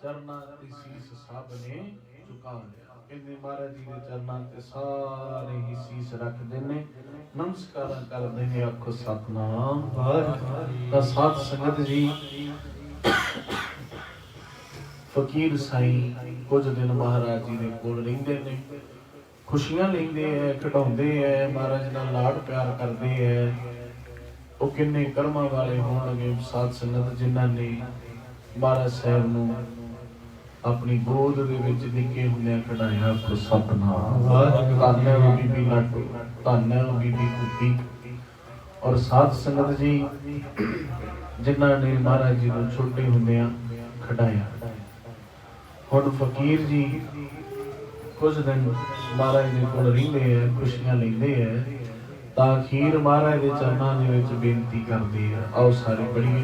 चरना ते शीस सब ने झुका लिया। कहते महाराज जी के चरना ते सारे ही शीस रखते ने, नमस्कार करते ने, आखो सतनाम वाहिगुरू। साध संगत जी, फकीर साईं कुछ दिन महाराज जी के कोल रहिंदे ने, खुशियां लेंदे है, खिडाउंदे है, महाराज नाल लाड प्यार करते है। वो किन्ने कर्मां वाले होणगे साध संगत जिन्हां ने महाराज साहब नूं अपनी गोद दे विच निक्के हुंदियां खिडाया। आखो सतनाम वाहिगुरू। धन है वो बीबी लाटू, धन है वो बीबी कुप्पी। और साध संगत जी जिन्हां ने महाराज जी नूं छोटे हुंदियां खिडाया, हुण फकीर जी कुछ दिन महाराज जी कोल रहिंदे है, खुशियां लैंदे है, तां अखीर महाराज दे चरनां दे विच बेनती करदे है। आओ सारे पढ़िए।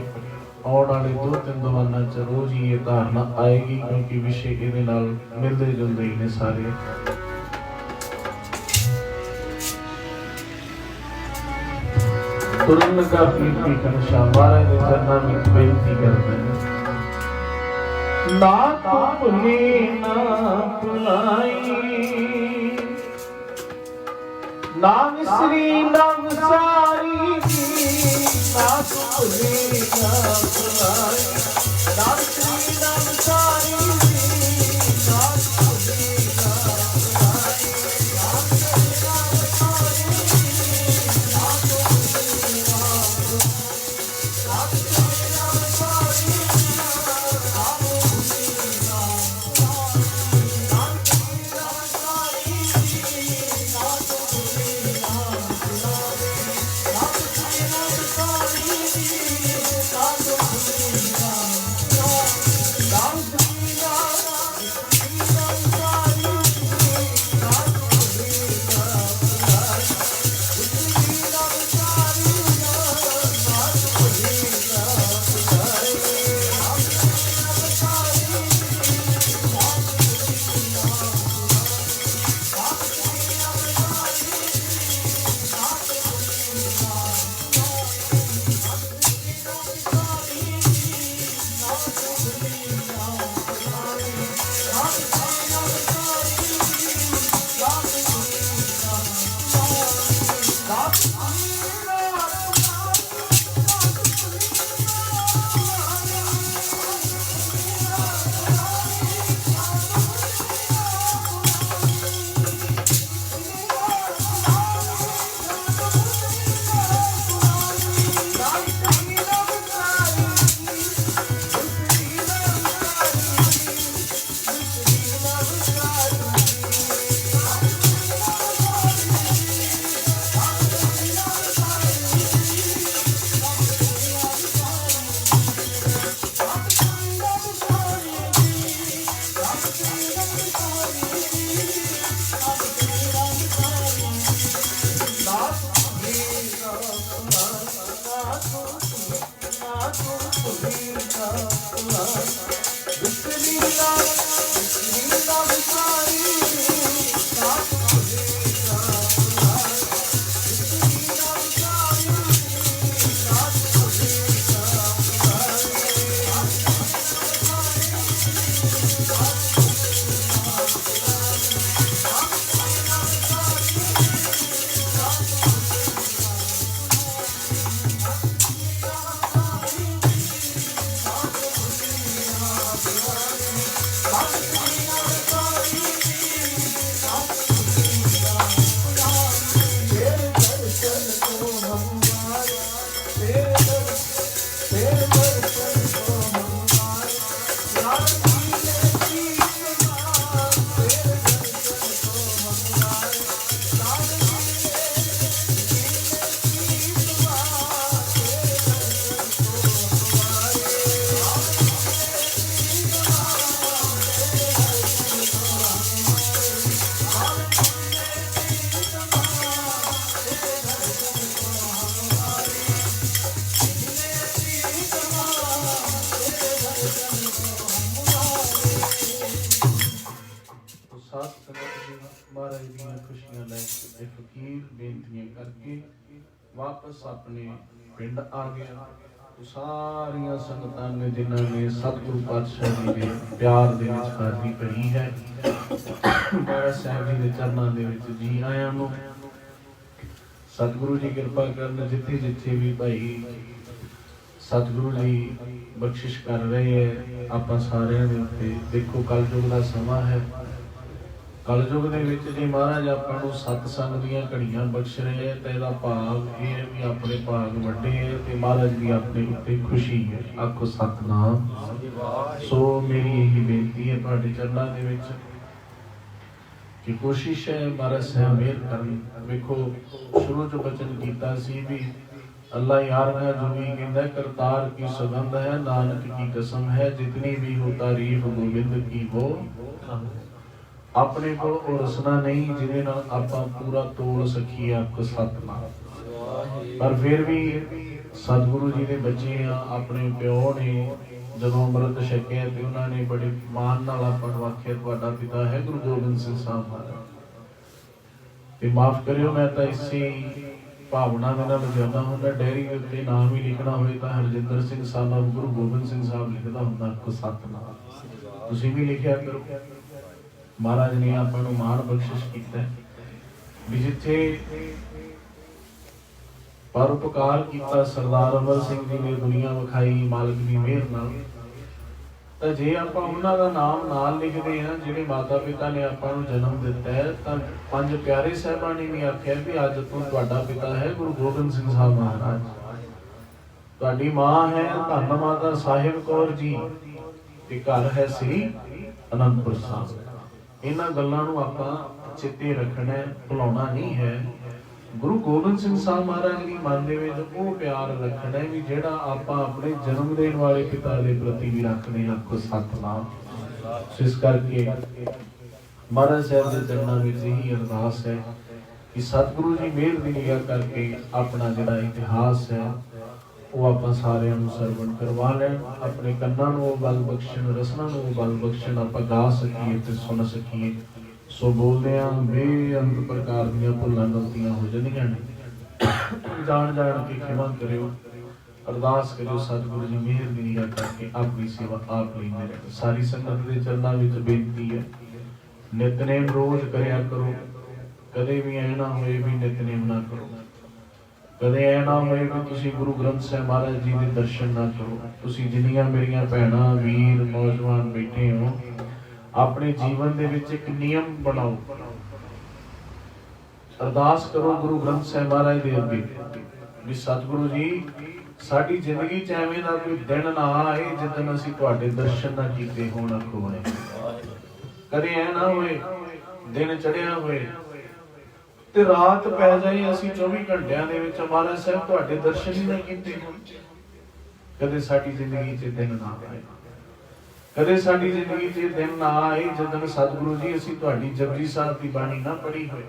आने वाले 2-3 दीवाना च रोज ही ये धारणा आएगी, क्योंकि विषय इहदे नाल मिलदे जुलदे ही ने सारे। तुरंत का कीर्ति घनश्याम महाराज के चरणों में बेनती करते हैं। ना तो भुले ना भुलाई, ना विसरी ना विसारी, ना तो भुले ना भुलाई, ना विसरी ना विसारी, ना तो भुले ना भुलाई, ना विसरी ना विसारी, ना तो भुले ना भुलाई, ना विसरी ना विसारी, ना तो भुले ना भुलाई, ना विसरी ना विसारी, ना तो भुले ना भुलाई, ना विसरी ना विसारी, ना तो भुले ना भुलाई, ना विसरी ना फकीर बेनतियां करके वापस अपने पिंड आ गया। तो सारिया संगतां ने जिन्हों ने सतगुरु पातशाह जी के प्यार दे विच हाज़री भरी है, महाराज साहब जी के चरणों दे विच जी आयां नूं सतगुरु जी कृपा करन। जिथे जिथे भी भाई सतगुरु जी बख्शिश कर रहे हैं आप सारिਆਂ ਦੇ ਉੱਤੇ। देखो कलयुग का समा है, कलयुग ਦੇ ਵਿੱਚ ਜੇ ਮਹਾਰਾਜ ਆਪਾਂ ਨੂੰ ਸਤਸੰਗ ਦੀਆਂ ਘੜੀਆਂ ਬਖਸ਼ ਰਹੇ ਹੈ ਤਾਂ ਇਹਦਾ ਭਾਗ ਇਹ ਹੈ ਵੀ ਆਪਣੇ ਭਾਗ ਵੱਡੇ ਹੈ ਤੇ ਮਹਾਰਾਜ ਦੀ ਆਪਣੇ ਉੱਤੇ ਖੁਸ਼ੀ ਹੈ। ਆਖੋ ਸਤਨਾਮ। ਸੋ ਮੇਰੀ ਇਹੀ ਬੇਨਤੀ ਹੈ ਤੁਹਾਡੇ ਚਰਨਾਂ ਦੇ ਵਿੱਚ कि कोशिश है महाराज साहब मेहर करन। देखो शुरू जो बचन कीता सी भी अल्लाह यार है जो भी कहता है करतार की सुगंध है, नानक की कसम है, जितनी भी हो तारीफ गोविंद की वो अपने को और रसना नहीं जिन्हें ना आपां पूरा तोड़ सकीए। आपको सतनाम। पर फिर भी सतगुरु जी के बच्चे हाँ, अपने प्यो ने ਜਦੋਂ ਅੰਮ੍ਰਿਤ ਛਕਿਆ ਤੇ ਉਹਨਾਂ ਨੇ ਬੜੇ ਮਾਣ ਨਾਲ ਆਪਾਂ ਨੂੰ ਆਖਿਆ ਤੁਹਾਡਾ ਪਿਤਾ ਹੈ ਗੁਰੂ ਗੋਬਿੰਦ ਸਿੰਘ ਸਾਹਿਬ ਮਹਾਰਾਜ। ਤੇ ਮਾਫ ਕਰਿਓ ਮੈਂ ਤਾਂ ਇਸੇ ਭਾਵਨਾ ਦੇ ਨਾਲ ਲਿਖਦਾ ਹੁੰਦਾ, ਡੈਰੀ ਦੇ ਉੱਤੇ ਨਾਮ ਹੀ ਲਿਖਣਾ ਹੋਏ ਤਾਂ ਹਰਜਿੰਦਰ ਸਿੰਘ ਸਾਹਿਬ ਗੁਰੂ ਗੋਬਿੰਦ ਸਿੰਘ ਸਾਹਿਬ ਲਿਖਦਾ ਹੁੰਦਾ। ਕੋ ਸਤਨਾਮ। ਤੁਸੀਂ ਵੀ ਲਿਖਿਆ ਕਰੋ। ਮਹਾਰਾਜ ਨੇ ਆਪਾਂ ਨੂੰ ਮਾਣ ਬਖਸ਼ਿਸ਼ ਕੀਤਾ ਵੀ ਜਿੱਥੇ परोपकार किया सरदार अमर सिंह जी ने दुनिया विखाई मालिक की मेहर नाल। तो जे आपां उन्हां दा नाम नाल लिखते हैं जिहड़े माता पिता ने आपां नूं जन्म दिता है, तो पंज प्यारे साहिबां ने भी आख्या भी अज तो तुहाडा पिता है गुरु गोबिंद सिंह साहब महाराज, तुहाडी मां है धन माता साहिब कौर जी ते घर है श्री अनंदपुर साहिब। इन्हां गल्लां नूं आपां चेते रखना है, भुलाउणा नहीं है। गुरु गोबिंद सिंह साहब महाराज की मन दे विच वो प्यार रखना है भी जिहड़ा आपां अपने जन्म देण वाले पिता के प्रति भी रखने। आपको सतनाम। इस करके महाराज साहब के चरणों में यही अरदास है कि सतगुरु जी मेहर दी निगाह करके अपना जिहड़ा इतिहास है वो आपां सारिआं नूं सरवण करवा लैण, अपने कन्नां नूं बल बख्शण, रसनां नूं बल बख्शण, आपां गा सकीए ते सुन सकीए। सो बोलते हैं बेअंत प्रकार दी भुलां गलतियां हो जांदियां ने, जान जान के क्षमा करियो। अरदास करियो सतगुरु जी मेहर दी निगाह करके अपनी सेवा आप लेंदे रहन। सारी संगत दे चरनां विच बेनती है नितनेम रोज करया करो। कदे भी ऐ ना होए भी नितनेम ना करो, कदे ऐ ना होए भी तुसीं गुरु ग्रंथ साहिब महाराज जी दे दर्शन ना करो। तुसीं जिन्नियां मेरियां भैणां वीर नौजवान बैठे हो अपने जीवन दे विच एक नियम बनाओ, अरदास करो गुरु ग्रंथ साहिब महाराज दे अगे भी सतगुरु जी साडी जिंदगी च एवें दा कोई दिन ना आए जिदन असीं तुहाडे दर्शन ना कीते होण। अखोए कदे ऐ ना होए दिन चढ़िया होए ते रात पै जाए असीं 24 घंटिਆਂ ਦੇ ਵਿੱਚ महाराज साहिब तुहाडे दर्शन ही ना कीते होण। कदे साडी जिंदगी च दिन ना आए, कदे साडी जिंदगी च दिन ना आए जदन सतगुरु जी असीं तुहाडी जपजी साहिब दी बाणी ना पढ़ी होए।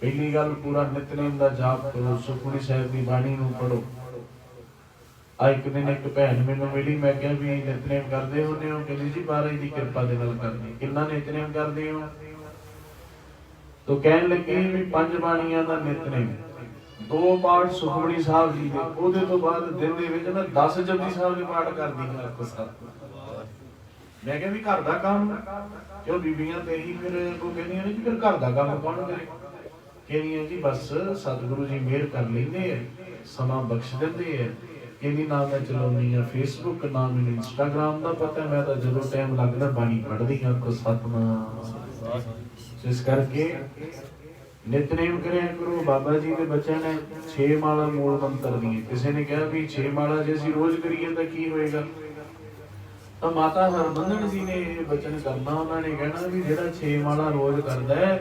पहली गल पूरा नितनेम दा जाप करो, सुखमनी साहिब दी बाणी नूं पढ़ो। आ एक दिन एक भैन मैनूं मिली, मैं कहा भी नितनेम करदे होंदे हो? कहंदी जी महाराज दी किरपा दे नाल करदे। किन्ना नितनेम करदे हो? तो कहन लगे भी 5 बाणियां दा नितनेम, 2 पाठ सुखमनी साहिब जी दे, ओदे तो बाद दिन दे विच ना 10 जपजी साहिब दे पाठ करदी है। आपको साथ मैं कहा भी घर दा काम क्यों बीबियां ते ही फिर वो कहंदियां ने कि फिर घर दा काम कौन करे? कहंदियां जी बस सतगुरु जी मेहर कर लेंदे है, समा बख्श दिंदे है। कहंदी ना मैं चलाउंदी आ फेसबुक, ना मैनूं इंस्टाग्राम दा पता, मैं तां जदों टाइम लगदा बाणी पढ़दी हां। आपको सतनाम। इस करके नितनेम करिया करो। बाबा जी के बच्चों ने 6 माला मूल मंत्र दी। किसी ने कहा भी 6 माला जे असीं रोज करिए तो की होएगा? तो माता हरमंदन जी ने बचन करना, उन्होंने कहना भी जिहड़ा 6 माला रोज करदा है,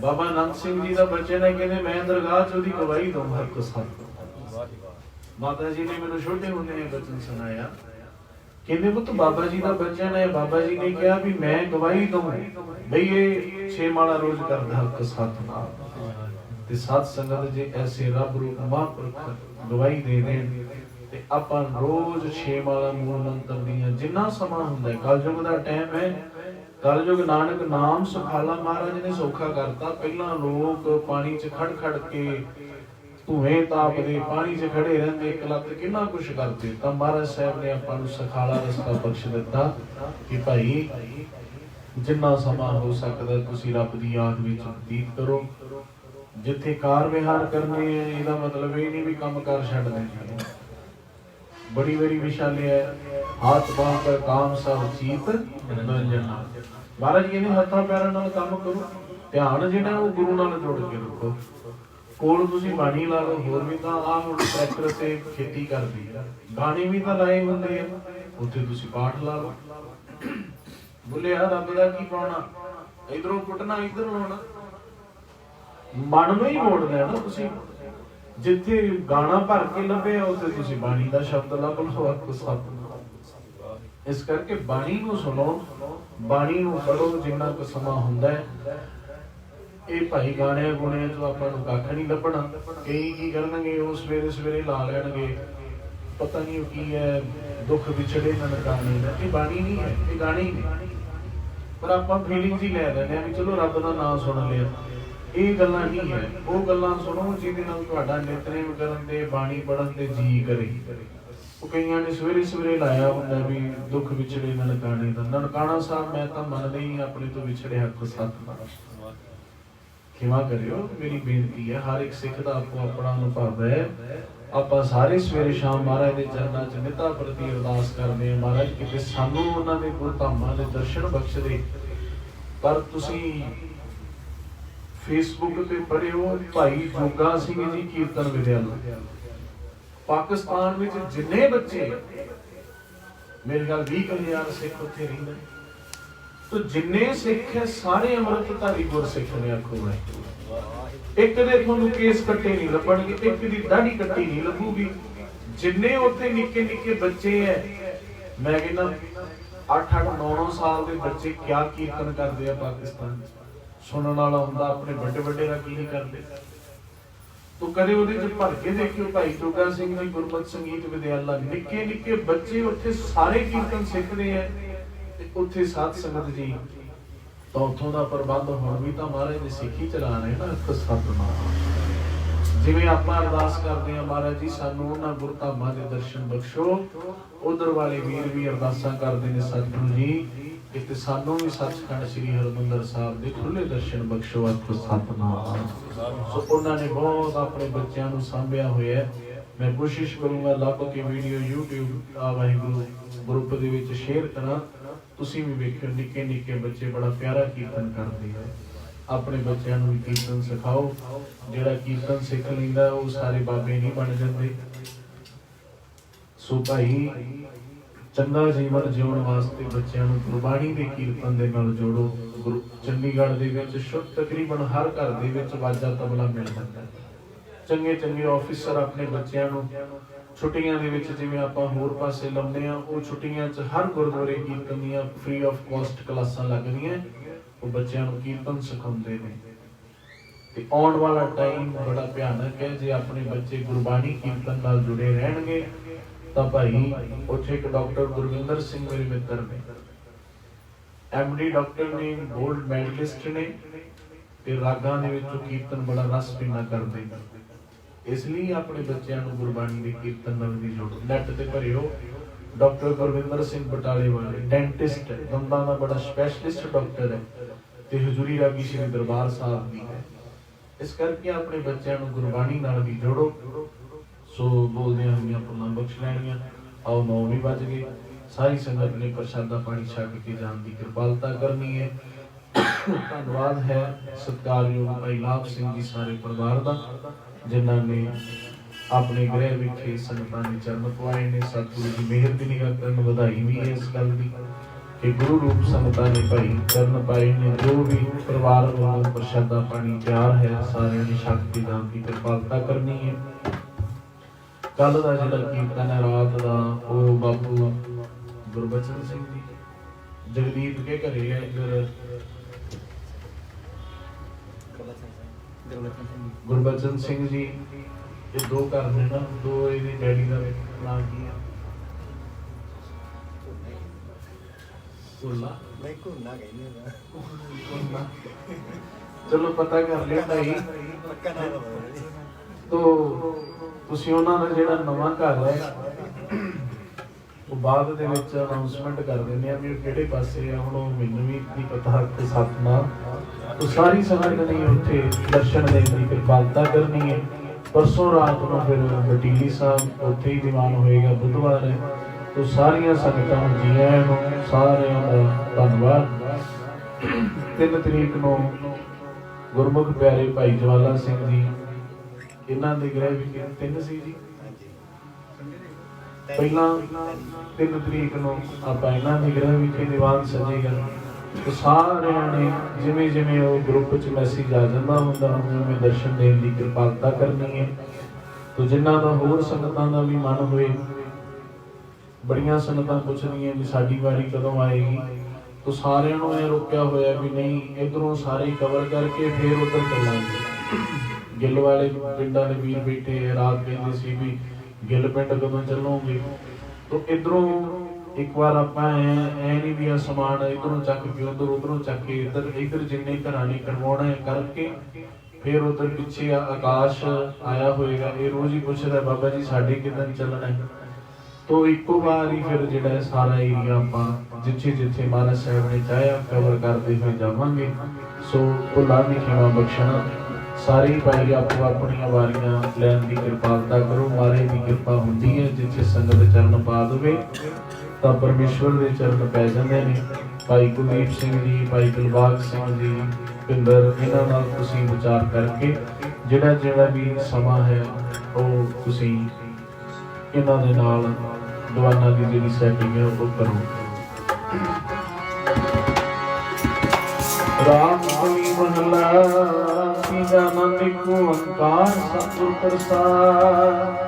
बाबा नंद सिंह जी का बच्चे ने कहते मैं दरगाह च ओहदी गवाही दूंगा। आपको साथ माता जी ने मैनूं छोटे होंदे बचन सुनाया, कहते पुत बाबा जी का बच्चा ने, बाबा जी ने कहा भी मैं गवाही दूं बई ये 6 माला रोज करदा। आपको सतनाम। ते साध संगत जे ऐसे रब रूप महापुरख गवाही दे देण ते आपां रोज 6 माला मूल मंत्र दियां जिन्ना समा हुंदा है, कलयुग दा टाइम है, कलयुग नानक नाम सुखाला, महाराज ने सौखा करता। पहला लोग पानी च खड़ खड़ के ਧੂਏ ਤਾਪਦੇ, ਪਾਣੀ 'ਚ ਖੜੇ ਰਹਿੰਦੇ, ਇੱਕ ਲੱਤ ਕਿੰਨਾ ਕੁਛ ਕਰਦੇ। ਤਾਂ ਮਹਾਰਾਜ ਸਾਹਿਬ ਨੇ ਆਪਾਂ ਨੂੰ ਸਖਾਲਾ ਰਸਤਾ ਬਖਸ਼ ਦਿੱਤਾ ਕਿ ਭਾਈ ਜਿੰਨਾ ਸਮਾਂ ਹੋ ਸਕਦਾ ਤੁਸੀਂ ਰੱਬ ਦੀ ਯਾਦ ਵਿੱਚ ਬਤੀਤ ਕਰੋ। ਜਿੱਥੇ ਕਾਰ ਵਿਹਾਰ ਕਰਨੇ ਹੈ, ਇਹਦਾ ਮਤਲਬ ਇਹ ਨਹੀਂ ਵੀ ਕੰਮ ਕਾਰ ਛੱਡ ਦੇਣੇ। ਬੜੀ ਵਾਰੀ ਵਿਸ਼ਾਲੇ ਹੈ ਹੱਥ ਬਾਂਹ ਕਰ ਕਾਮ ਸਭ ਚੀਤ ਨਿਰੰਜਨ। ਮਹਾਰਾਜ ਕਹਿੰਦੇ ਹੱਥਾਂ ਪੈਰਾਂ ਨਾਲ ਕੰਮ ਕਰੋ, ਧਿਆਨ ਜਿਹੜਾ ਉਹ ਗੁਰੂ ਨਾਲ ਜੋੜ ਕੇ ਰੱਖੋ। ਕੋਲ ਤੁਸੀਂ ਬਾਣੀ ਲਾ ਲਓ, ਹੋਰ ਵੀ ਤਾਂ ਆਹ ਹੁਣ ਟਰੈਕਟਰ ਤੇ ਖੇਤੀ ਕਰਦੀ ਹੈ, ਬਾਣੀ ਵੀ ਤਾਂ ਲਾਏ ਹੁੰਦੇ ਆ, ਉੱਥੇ ਤੁਸੀਂ ਪਾਠ ਲਾ ਲਓ। ਬੋਲਿਆ ਰੱਬ ਦਾ ਕੀ ਪਾਉਣਾ, ਇਧਰੋਂ ਪੁੱਟਣਾ ਇਧਰ ਲਾਉਣਾ, ਮਨ ਨੂੰ ਹੀ ਮੋੜ ਲੈਣਾ ਤੁਸੀਂ। ਜਿੱਥੇ ਗਾਣਾ ਭਰ ਕੇ ਲੱਭਿਆ ਉੱਥੇ ਤੁਸੀਂ ਬਾਣੀ ਦਾ ਸ਼ਬਦ ਲੱਭ ਲਓ। ਇਸ ਕਰਕੇ ਬਾਣੀ ਨੂੰ ਸੁਣੋ, ਬਾਣੀ ਨੂੰ ਪੜ੍ਹੋ ਜਿੰਨਾ ਕੁ ਸਮਾਂ ਹੁੰਦਾ ਹੈ। ਇਹ ਭਾਈ ਗਾਣਿਆਂ ਗੁਣਿਆਂ ਤੋਂ ਆਪਾਂ ਨੂੰ ਕੱਖ ਨਹੀਂ ਲੱਭਣਾ। ਕਈ ਕੀ ਕਰਨਗੇ, ਉਹ ਸਵੇਰੇ ਸਵੇਰੇ ਲਾ ਲੈਣਗੇ, ਪਤਾ ਨਹੀਂ ਉਹ ਕੀ ਹੈ, ਦੁੱਖ ਵਿਛੜੇ ਨਨਕਾਣੇ ਦਾ। ਇਹ ਬਾਣੀ ਨਹੀਂ ਹੈ, ਇਹ ਗਾਣੇ ਹੀ ਨੇ, ਪਰ ਆਪਾਂ ਫੀਲਿੰਗ ਹੀ ਲੈ ਲੈਂਦੇ ਆ ਵੀ ਚਲੋ ਰੱਬ ਦਾ ਨਾਮ ਸੁਣ ਲਿਆ। ਇਹ ਗੱਲਾਂ ਨਹੀਂ ਹੈ, ਉਹ ਗੱਲਾਂ ਸੁਣੋ ਜਿਹਦੇ ਨਾਲ ਤੁਹਾਡਾ ਨਿਤਨੇਮ ਕਰਨ ਦੇ, ਬਾਣੀ ਪੜ੍ਹਨ ਦੇ ਜੀ ਕਰੇ। ਉਹ ਕਈਆਂ ਨੇ ਸਵੇਰੇ ਸਵੇਰੇ ਲਾਇਆ ਹੁੰਦਾ ਵੀ ਦੁੱਖ ਵਿਛੜੇ ਨਨਕਾਣੇ ਦਾ। ਨਨਕਾਣਾ ਸਾਹਿਬ ਮੈਂ ਤਾਂ ਮੰਨਦਾ ਹੀ ਆਪਣੇ ਤੋਂ ਵਿਛੜੇ ਹੱਕ ਸਤਿ ਖਿਮਾ ਕਰਿਓ, ਮੇਰੀ ਬੇਨਤੀ ਹੈ। ਹਰ ਇੱਕ ਸਿੱਖ ਦਾ ਆਪੋ ਆਪਣਾ ਅਨੁਭਵ ਹੈ। ਆਪਾਂ ਸਾਰੇ ਸਵੇਰੇ ਸ਼ਾਮ ਮਹਾਰਾਜ ਦੇ ਚਰਨਾਂ 'ਚ ਨਿੱਤਾ ਪ੍ਰਤੀ ਅਰਦਾਸ ਕਰਦੇ ਹਾਂ, ਮਹਾਰਾਜ ਕਿਤੇ ਸਾਨੂੰ ਉਹਨਾਂ ਦੇ ਗੁਰਧਾਮਾਂ ਦੇ ਦਰਸ਼ਨ ਬਖਸ਼ ਦੇ। ਪਰ ਤੁਸੀਂ ਫੇਸਬੁੱਕ ਤੇ ਪੜ੍ਹਿਓ ਭਾਈ ਜੋਗਾ ਸਿੰਘ ਜੀ ਕੀਰਤਨ ਵਿਦਿਆਲਾ, ਪਾਕਿਸਤਾਨ ਵਿੱਚ ਜਿੰਨੇ ਬੱਚੇ, ਮੇਰੇ ਖਿਆਲ 20,000 ਸਿੱਖ ਉੱਥੇ ਰਹਿੰਦੇ, तो जिन्ने सिख है सारे अमृतधारी गुरसिख ने। आखो एक दे तुहानू केस कट्टे नहीं लभणगे, एक दी दाढ़ी कट्टी नहीं लभूगी। जिन्ने उत्थे निक्के निक्के बच्चे है, मैं कहना 8-8 9-9 साल के बच्चे क्या कीर्तन करते हैं पाकिस्तान। सुनने वाला हुंदा, अपने बड़े बड़े का की नहीं करते। तो कदे उहदे च भर के देखियो भाई जोगा सिंह जी गुरमत संगीत विद्याला, निक्के निक्के बच्चे उत्थे सारे कीर्तन सिखते हैं। ਉੱਥੇ ਸਾਧ ਸੰਗਤ ਜੀ ਤਾਂ ਉੱਥੋਂ ਦਾ ਪ੍ਰਬੰਧ ਹੁਣ ਵੀ ਤਾਂ ਮਹਾਰਾਜ ਦੇ ਸਿੱਖੀ ਚਲਾ ਰਹੇ ਨਾ। ਇੱਕ ਸਤਿਨਾਮ ਜਿਵੇਂ ਆਪਾਂ ਅਰਦਾਸ ਕਰਦੇ ਹਾਂ, ਮਹਾਰਾਜ ਜੀ ਸਾਨੂੰ ਉਹਨਾਂ ਗੁਰਧਾਮਾਂ ਦੇ ਦਰਸ਼ਨ ਬਖਸ਼ੋ। ਉਧਰ ਵਾਲੇ ਵੀਰ ਵੀ ਅਰਦਾਸਾਂ ਕਰਦੇ ਨੇ, ਸਤਿਗੁਰੂ ਜੀ ਕਿਤੇ ਸਾਨੂੰ ਵੀ ਸੱਚਖੰਡ ਸ੍ਰੀ ਹਰਿਮੰਦਰ ਸਾਹਿਬ ਦੇ ਖੁੱਲੇ ਦਰਸ਼ਨ ਬਖਸ਼ੋ। ਆਖੋ ਸਤਿਨਾਮ। ਸੋ ਉਹਨਾਂ ਨੇ ਬਹੁਤ ਆਪਣੇ ਬੱਚਿਆਂ ਨੂੰ ਸਾਂਭਿਆ ਹੋਇਆ। ਮੈਂ ਕੋਸ਼ਿਸ਼ ਕਰੂੰਗਾ ਲੱਭ ਕੇ ਵੀਡੀਓ YouTube ਵਾਹਿਗੁਰੂ ਗਰੁੱਪ ਦੇ ਵਿੱਚ ਸ਼ੇਅਰ ਕਰਾਂ, ਤੁਸੀਂ ਵੀ ਵੇਖਿਓ। ਨਿੱਕੇ ਨਿੱਕੇ ਬੱਚੇ ਬੜਾ ਪਿਆਰਾ ਕੀਰਤਨ ਕਰਦੇ ਆ। ਆਪਣੇ ਬੱਚਿਆਂ ਨੂੰ ਵੀ ਕੀਰਤਨ ਸਿਖਾਓ। ਜਿਹੜਾ ਕੀਰਤਨ ਸਿੱਖ ਲੈਂਦਾ ਉਹ ਸਾਰੇ ਬਾਬੇ ਨਹੀਂ ਬਣ ਜਾਂਦੇ। ਸੋ ਭਾਈ ਚੰਗਾ ਜੀਵਨ ਜਿਉਣ ਵਾਸਤੇ ਬੱਚਿਆਂ ਨੂੰ ਗੁਰਬਾਣੀ ਦੇ ਕੀਰਤਨ ਦੇ ਨਾਲ ਜੋੜੋ। ਚੰਡੀਗੜ੍ਹ ਦੇ ਵਿੱਚ ਤਕਰੀਬਨ ਹਰ ਘਰ ਦੇ ਵਿੱਚ ਵਾਜਾ ਤਬਲਾ ਮਿਲ ਜਾਂਦਾ। ਚੰਗੇ ਚੰਗੇ ਆਫੀਸਰ ਆਪਣੇ ਬੱਚਿਆਂ ਨੂੰ ਛੁੱਟੀਆਂ ਦੇ ਵਿੱਚ, ਜਿਵੇਂ ਆਪਾਂ ਹੋਰ ਪਾਸੇ ਲਾਉਂਦੇ ਆ, ਉਹ ਛੁੱਟੀਆਂ 'ਚ ਹਰ ਗੁਰਦੁਆਰੇ ਕੀਰਤਨ ਦੀਆਂ ਫ੍ਰੀ ਆਫ ਕਾਸਟ ਕਲਾਸਾਂ ਲੱਗਦੀਆਂ। ਉਹ ਬੱਚਿਆਂ ਨੂੰ ਕੀਰਤਨ ਸਿਖਾਉਂਦੇ ਨੇ। ਤੇ ਆਉਣ ਵਾਲਾ ਟਾਈਮ ਬੜਾ ਭਿਆਨਕ ਹੈ। ਜੇ ਆਪਣੇ ਬੱਚੇ ਗੁਰਬਾਣੀ ਕੀਰਤਨ ਨਾਲ ਜੁੜੇ ਰਹਿਣਗੇ ਤਾਂ ਭਾਈ ਉੱਥੇ ਇੱਕ ਡਾਕਟਰ ਗੁਰਵਿੰਦਰ ਸਿੰਘ ਮੇਰੇ ਮਿੱਤਰ ਨੇ, MD ਡਾਕਟਰ ਨੇ, ਗੋਲਡ ਮੈਡਲਿਸਟ ਨੇ, ਤੇ ਰਾਗਾਂ ਦੇ ਵਿੱਚੋਂ ਕੀਰਤਨ ਬੜਾ ਰਸ ਪੀਨਾ ਕਰਦੇ। ਇਸ ਲਈ ਆਪਣੇ ਬੱਚਿਆਂ ਨੂੰ ਗੁਰਬਾਣੀ ਦੇ ਕੀਰਤਨ ਨਾਲ ਵੀ ਜੋੜੋ। ਨੈਟ ਤੇ ਭਰਿਓ ਡਾਕਟਰ ਗੁਰਵਿੰਦਰ ਸਿੰਘ ਬਟਾਲੇ ਵਾਲੇ, ਡੈਂਟਿਸਟ, ਦੰਦਾਂ ਦਾ ਬੜਾ ਸਪੈਸ਼ਲਿਸਟ ਡਾਕਟਰ ਹੈ ਤੇ ਹਜ਼ੂਰੀ ਰਾਗੀ ਸ਼੍ਰੀ ਦਰਬਾਰ ਸਾਹਿਬ ਦੀ ਹੈ। ਇਸ ਕਰਕੇ ਆਪਣੇ ਬੱਚਿਆਂ ਨੂੰ ਗੁਰਬਾਣੀ ਨਾਲ ਵੀ ਜੋੜੋ। ਸੋ ਬੋਲਦਿਆਂ ਹੋਈਆਂ ਪੁੱਲਾਂ ਬਖਸ਼ ਲੈਣੀਆਂ। ਆਓ 9 ਵੀ ਵੱਜ ਗਏ। ਸਾਰੀ ਸੰਗਤ ਨੇ ਪ੍ਰਸ਼ਾਦਾ ਪਾਣੀ ਛਕ ਕੇ ਜਾਣ ਦੀ ਕਿਰਪਾਲਤਾ ਕਰਨੀ ਹੈ। ਧੰਨਵਾਦ ਹੈ ਸਤਿਕਾਰਯੋਗ ਭਾਈ ਲਾਭ ਸਿੰਘ ਜੀ ਸਾਰੇ ਪਰਿਵਾਰ ਦਾ, ਜਿਨ੍ਹਾਂ ਨੇ ਆਪਣੇ ਗ੍ਰਹਿ ਵਿਖੇ ਸੰਗਤਾਂ ਦੇ ਚਰਨ ਪਵਾਏ ਨੇ। ਸਤਿਗੁਰੂ ਦੀ ਮਿਹਰ ਦੀ ਨਿਗਾਹ ਕਰਨ ਵਧਾਈ ਵੀ ਹੈ ਇਸ ਗੱਲ ਦੀ ਕਿ ਗੁਰੂ ਰੂਪ ਸੰਗਤਾਂ ਨੇ ਭਾਈ ਚਰਨ ਪਾਏ ਨੇ। ਜੋ ਵੀ ਪਰਿਵਾਰ ਵੱਲੋਂ ਪ੍ਰਸ਼ਾਦਾ ਪਾਣੀ ਤਿਆਰ ਹੈ, ਸਾਰਿਆਂ ਨੇ ਛਕ ਕੇ ਜਾਣ ਦੀ ਕਿਰਪਾਲਤਾ ਕਰਨੀ ਹੈ। ਕੱਲ ਦਾ ਜਿਹੜਾ ਕੀਰਤਨ ਹੈ ਰਾਤ ਦਾ, ਉਹ ਬਾਬੂ ਗੁਰਬਚਨ ਸਿੰਘ ਜੀ ਜਗਦੀਪ ਕੇ ਘਰੇ ਹੈ। ਇੱਧਰ ਗੁਰਬਚਨ ਸਿੰਘ ਜੀ, ਇਹ ਦੋ ਘਰ ਨੇ ਨਾ, ਦੋ ਇਹਦੇ ਡੈਡੀ ਦਾ ਨਾਮ ਕੀ ਹੈ? ਨਹੀਂ ਘੁੰਨਾ ਕਹਿੰਦੇ ਨਾ ਚਲੋ ਪਤਾ ਕਰ ਲਿਆ ਭਾਈ। ਪੱਕਾ ਨਾ ਹੋਵੇ ਤੋ ਤੁਸੀਂ ਉਹਨਾਂ ਦਾ ਜਿਹੜਾ ਨਵਾਂ ਘਰ ਹੈ ਉਹ ਬਾਅਦ ਦੇ ਵਿੱਚ ਅਨਾਉਂਸਮੈਂਟ ਕਰ ਦਿੰਦੇ ਆ ਵੀ ਉਹ ਕਿਹੜੇ ਪਾਸੇ ਆ। ਹੁਣ ਉਹ ਮੈਨੂੰ ਵੀ ਨਹੀਂ ਪਤਾ ਕਿ ਸਤਨਾਮ ਉਹ ਸਾਰੀ ਸੰਗਤ ਨੇ ਉੱਥੇ ਦਰਸ਼ਨ ਦੇਣ ਦੀ ਕਿਰਪਾਲਤਾ ਕਰਨੀ ਹੈ। ਪਰਸੋਂ ਰਾਤ ਨੂੰ ਫਿਰ ਵਟੀਲੀ ਸਾਹਿਬ ਉੱਥੇ ਹੀ ਦੀਵਾਨ ਹੋਏਗਾ, ਬੁੱਧਵਾਰ ਹੈ। ਤੋ ਸਾਰੀਆਂ ਸੰਗਤਾਂ ਨੂੰ ਜੀ ਆਇਆਂ ਨੂੰ, ਸਾਰਿਆਂ ਦਾ ਧੰਨਵਾਦ। 3 ਤਰੀਕ ਨੂੰ ਗੁਰਮੁਖ ਪਿਆਰੇ ਭਾਈ ਜਵਾਲਾ ਸਿੰਘ ਜੀ, ਇਹਨਾਂ ਦੇ ਗ੍ਰਹਿ ਵਿਖੇ 3 ਸੀ ਜੀ। ਪਹਿਲਾਂ 3 ਤਰੀਕ ਨੂੰ ਆਪਾਂ ਇਹਨਾਂ ਦੇ ਗ੍ਰਹਿ ਵਿਖੇ ਦੀਵਾਨ ਸਜੇਗਾ। ਤੇ ਸਾਰਿਆਂ ਨੇ ਜਿਵੇਂ ਜਿਵੇਂ ਉਹ ਗਰੁੱਪ 'ਚ ਮੈਸੇਜ ਆ ਜਾਂਦਾ ਹੁੰਦਾ ਉਵੇਂ ਦਰਸ਼ਨ ਦੇਣ ਦੀ ਕਿਰਪਾਲਤਾ ਕਰਨੀ ਹੈ। ਤੋ ਜਿਨ੍ਹਾਂ ਦਾ ਹੋਰ ਸੰਗਤਾਂ ਦਾ ਵੀ ਮਨ ਹੋਏ, ਬੜੀਆਂ ਸੰਗਤਾਂ ਪੁੱਛਣੀਆਂ ਵੀ ਸਾਡੀ ਵਾਰੀ ਕਦੋਂ ਆਏਗੀ। ਤੋ ਸਾਰਿਆਂ ਨੂੰ ਇਹ ਰੋਕਿਆ ਹੋਇਆ ਵੀ ਨਹੀਂ, ਇਧਰੋਂ ਸਾਰੇ ਕਵਰ ਕਰਕੇ ਫਿਰ ਉੱਧਰ ਚੱਲਾਂਗੇ। ਗਿੱਲ ਵਾਲੇ ਪਿੰਡਾਂ ਦੇ ਵੀਰ ਬੈਠੇ ਰਾਤ ਕਹਿੰਦੇ ਸੀ ਵੀ ਗਿੱਲ ਪਿੰਡ ਕਦੋਂ ਚੱਲੋਗੇ। ਤੋ ਇਧਰੋਂ ਇੱਕ ਵਾਰ ਆਪਾਂ ਐ ਨਹੀਂ ਵੀ ਆ ਸਮਾਨ ਇਧਰੋਂ ਚੱਕ ਕੇ ਉਧਰੋਂ ਚੱਕ ਕੇ ਇੱਧਰ ਜਿੰਨੇ ਘਰਾਂ ਨੇ ਕਰਵਾਉਣਾ ਕਰਕੇ ਫਿਰ ਉਧਰ ਪਿੱਛੇ ਆਕਾਸ਼ ਆਇਆ ਹੋਏਗਾ। ਇਹ ਰੋਜ਼ ਹੀ ਪੁੱਛਦਾ ਬਾਬਾ ਜੀ ਸਾਡੇ ਕਿੱਦਾਂ ਚੱਲਣਾ ਹੈ। ਤੋ ਇੱਕੋ ਵਾਰ ਹੀ ਫਿਰ ਜਿਹੜਾ ਸਾਰਾ ਏਰੀਆ ਆਪਾਂ ਜਿੱਥੇ ਮਹਾਰਾਜ ਸਾਹਿਬ ਨੇ ਚਾਹਿਆ ਕਵਰ ਕਰਦੇ ਹੋਏ ਜਾਵਾਂਗੇ। ਸੋ ਭੁੱਲਾ ਨਹੀਂ ਖਿਮਾ ਬਖਸ਼ਣਾ। ਸਾਰੇ ਭਾਈ ਆਪੋ ਆਪਣੀਆਂ ਵਾਰੀਆਂ ਲੈਣ ਦੀ ਕਿਰਪਾਲਤਾ ਕਰੋ। ਮਹਾਰਾਜ ਦੀ ਕਿਰਪਾ ਹੁੰਦੀ ਹੈ, ਜਿੱਥੇ ਸੰਗਤ ਚਰਨ ਪਾ ਦੇਵੇ ਤਾਂ ਪਰਮੇਸ਼ਵਰ ਦੇ ਚਰਨ ਪੈ ਜਾਂਦੇ ਨੇ। ਭਾਈ ਕੁਲਦੀਪ ਸਿੰਘ ਜੀ, ਭਾਈ ਦਿਲਬਾਗ ਸਿੰਘ ਜੀ, ਪਿੰਦਰ, ਇਹਨਾਂ ਨਾਲ ਤੁਸੀਂ ਵਿਚਾਰ ਕਰਕੇ ਜਿਹੜਾ ਵੀ ਸਮਾਂ ਹੈ ਉਹ ਤੁਸੀਂ ਇਹਨਾਂ ਦੇ ਨਾਲ ਦੀਵਾਨਾਂ ਦੀ ਜਿਹੜੀ ਸੈਟਿੰਗ ਹੈ ਉਹ ਕਰੋ। ਰਾਮ ਕਲੀ ਮਹਲਾ ਤੀਜਾ ਆਨੰਦ ਏਕ ਓੰਕਾਰ ਸਤਿਗੁਰ ਪ੍ਰਸਾਦਿ।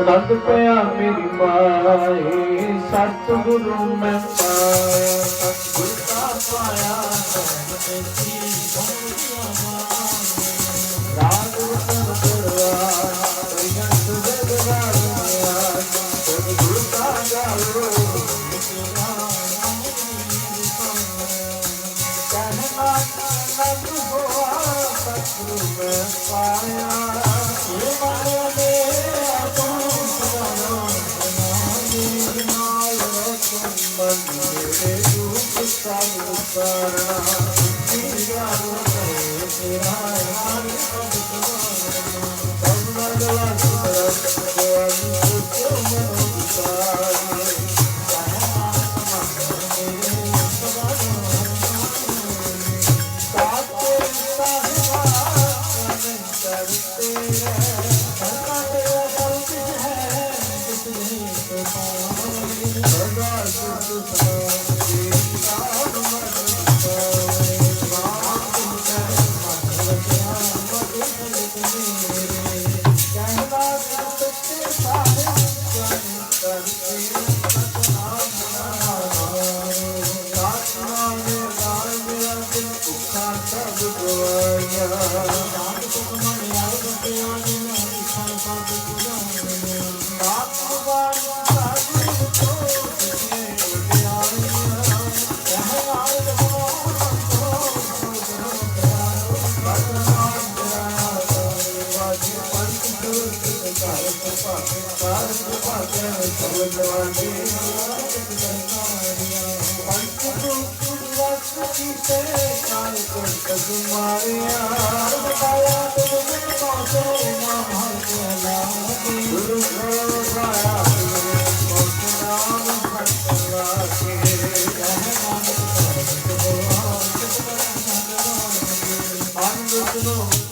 ਆਨੰਦ ਪਿਆ ਮੇਰੀ ਮਾਏ ਸਤਿਗੁਰੂ ਮੈਂ ਪਾਇਆ, ਸਤਿਗੁਰ ਕਾ ਪਾਇਆ ਰਾਗ ਰਤਨ ਦਰਬਾਰ ਪ੍ਰਿਯੰਤ ਦਰਬਾਰ ਸਤਿਗੁਰ ਕਾ ਗਾਲੋ ਕਹਿਣਾ ਨਦ ਹੋਆ ਸਤਿਗੁਰੂ ਮੈਂ ਪਾਇਆ। ਇਹ ਮਾਇਆ ਦੇ ਮੇਰੇ ਰੂਪ ਸਭ ਕਰਨਾ ਤੇਰਾ ਕਰੇ ਤੇਰਾ ਹਰ ਸਭ ਮਗਲਾ ਸੁਰਤ ਕੋਈ ਸੋ ਮਨ ਵਿਚਾਰੇ I'm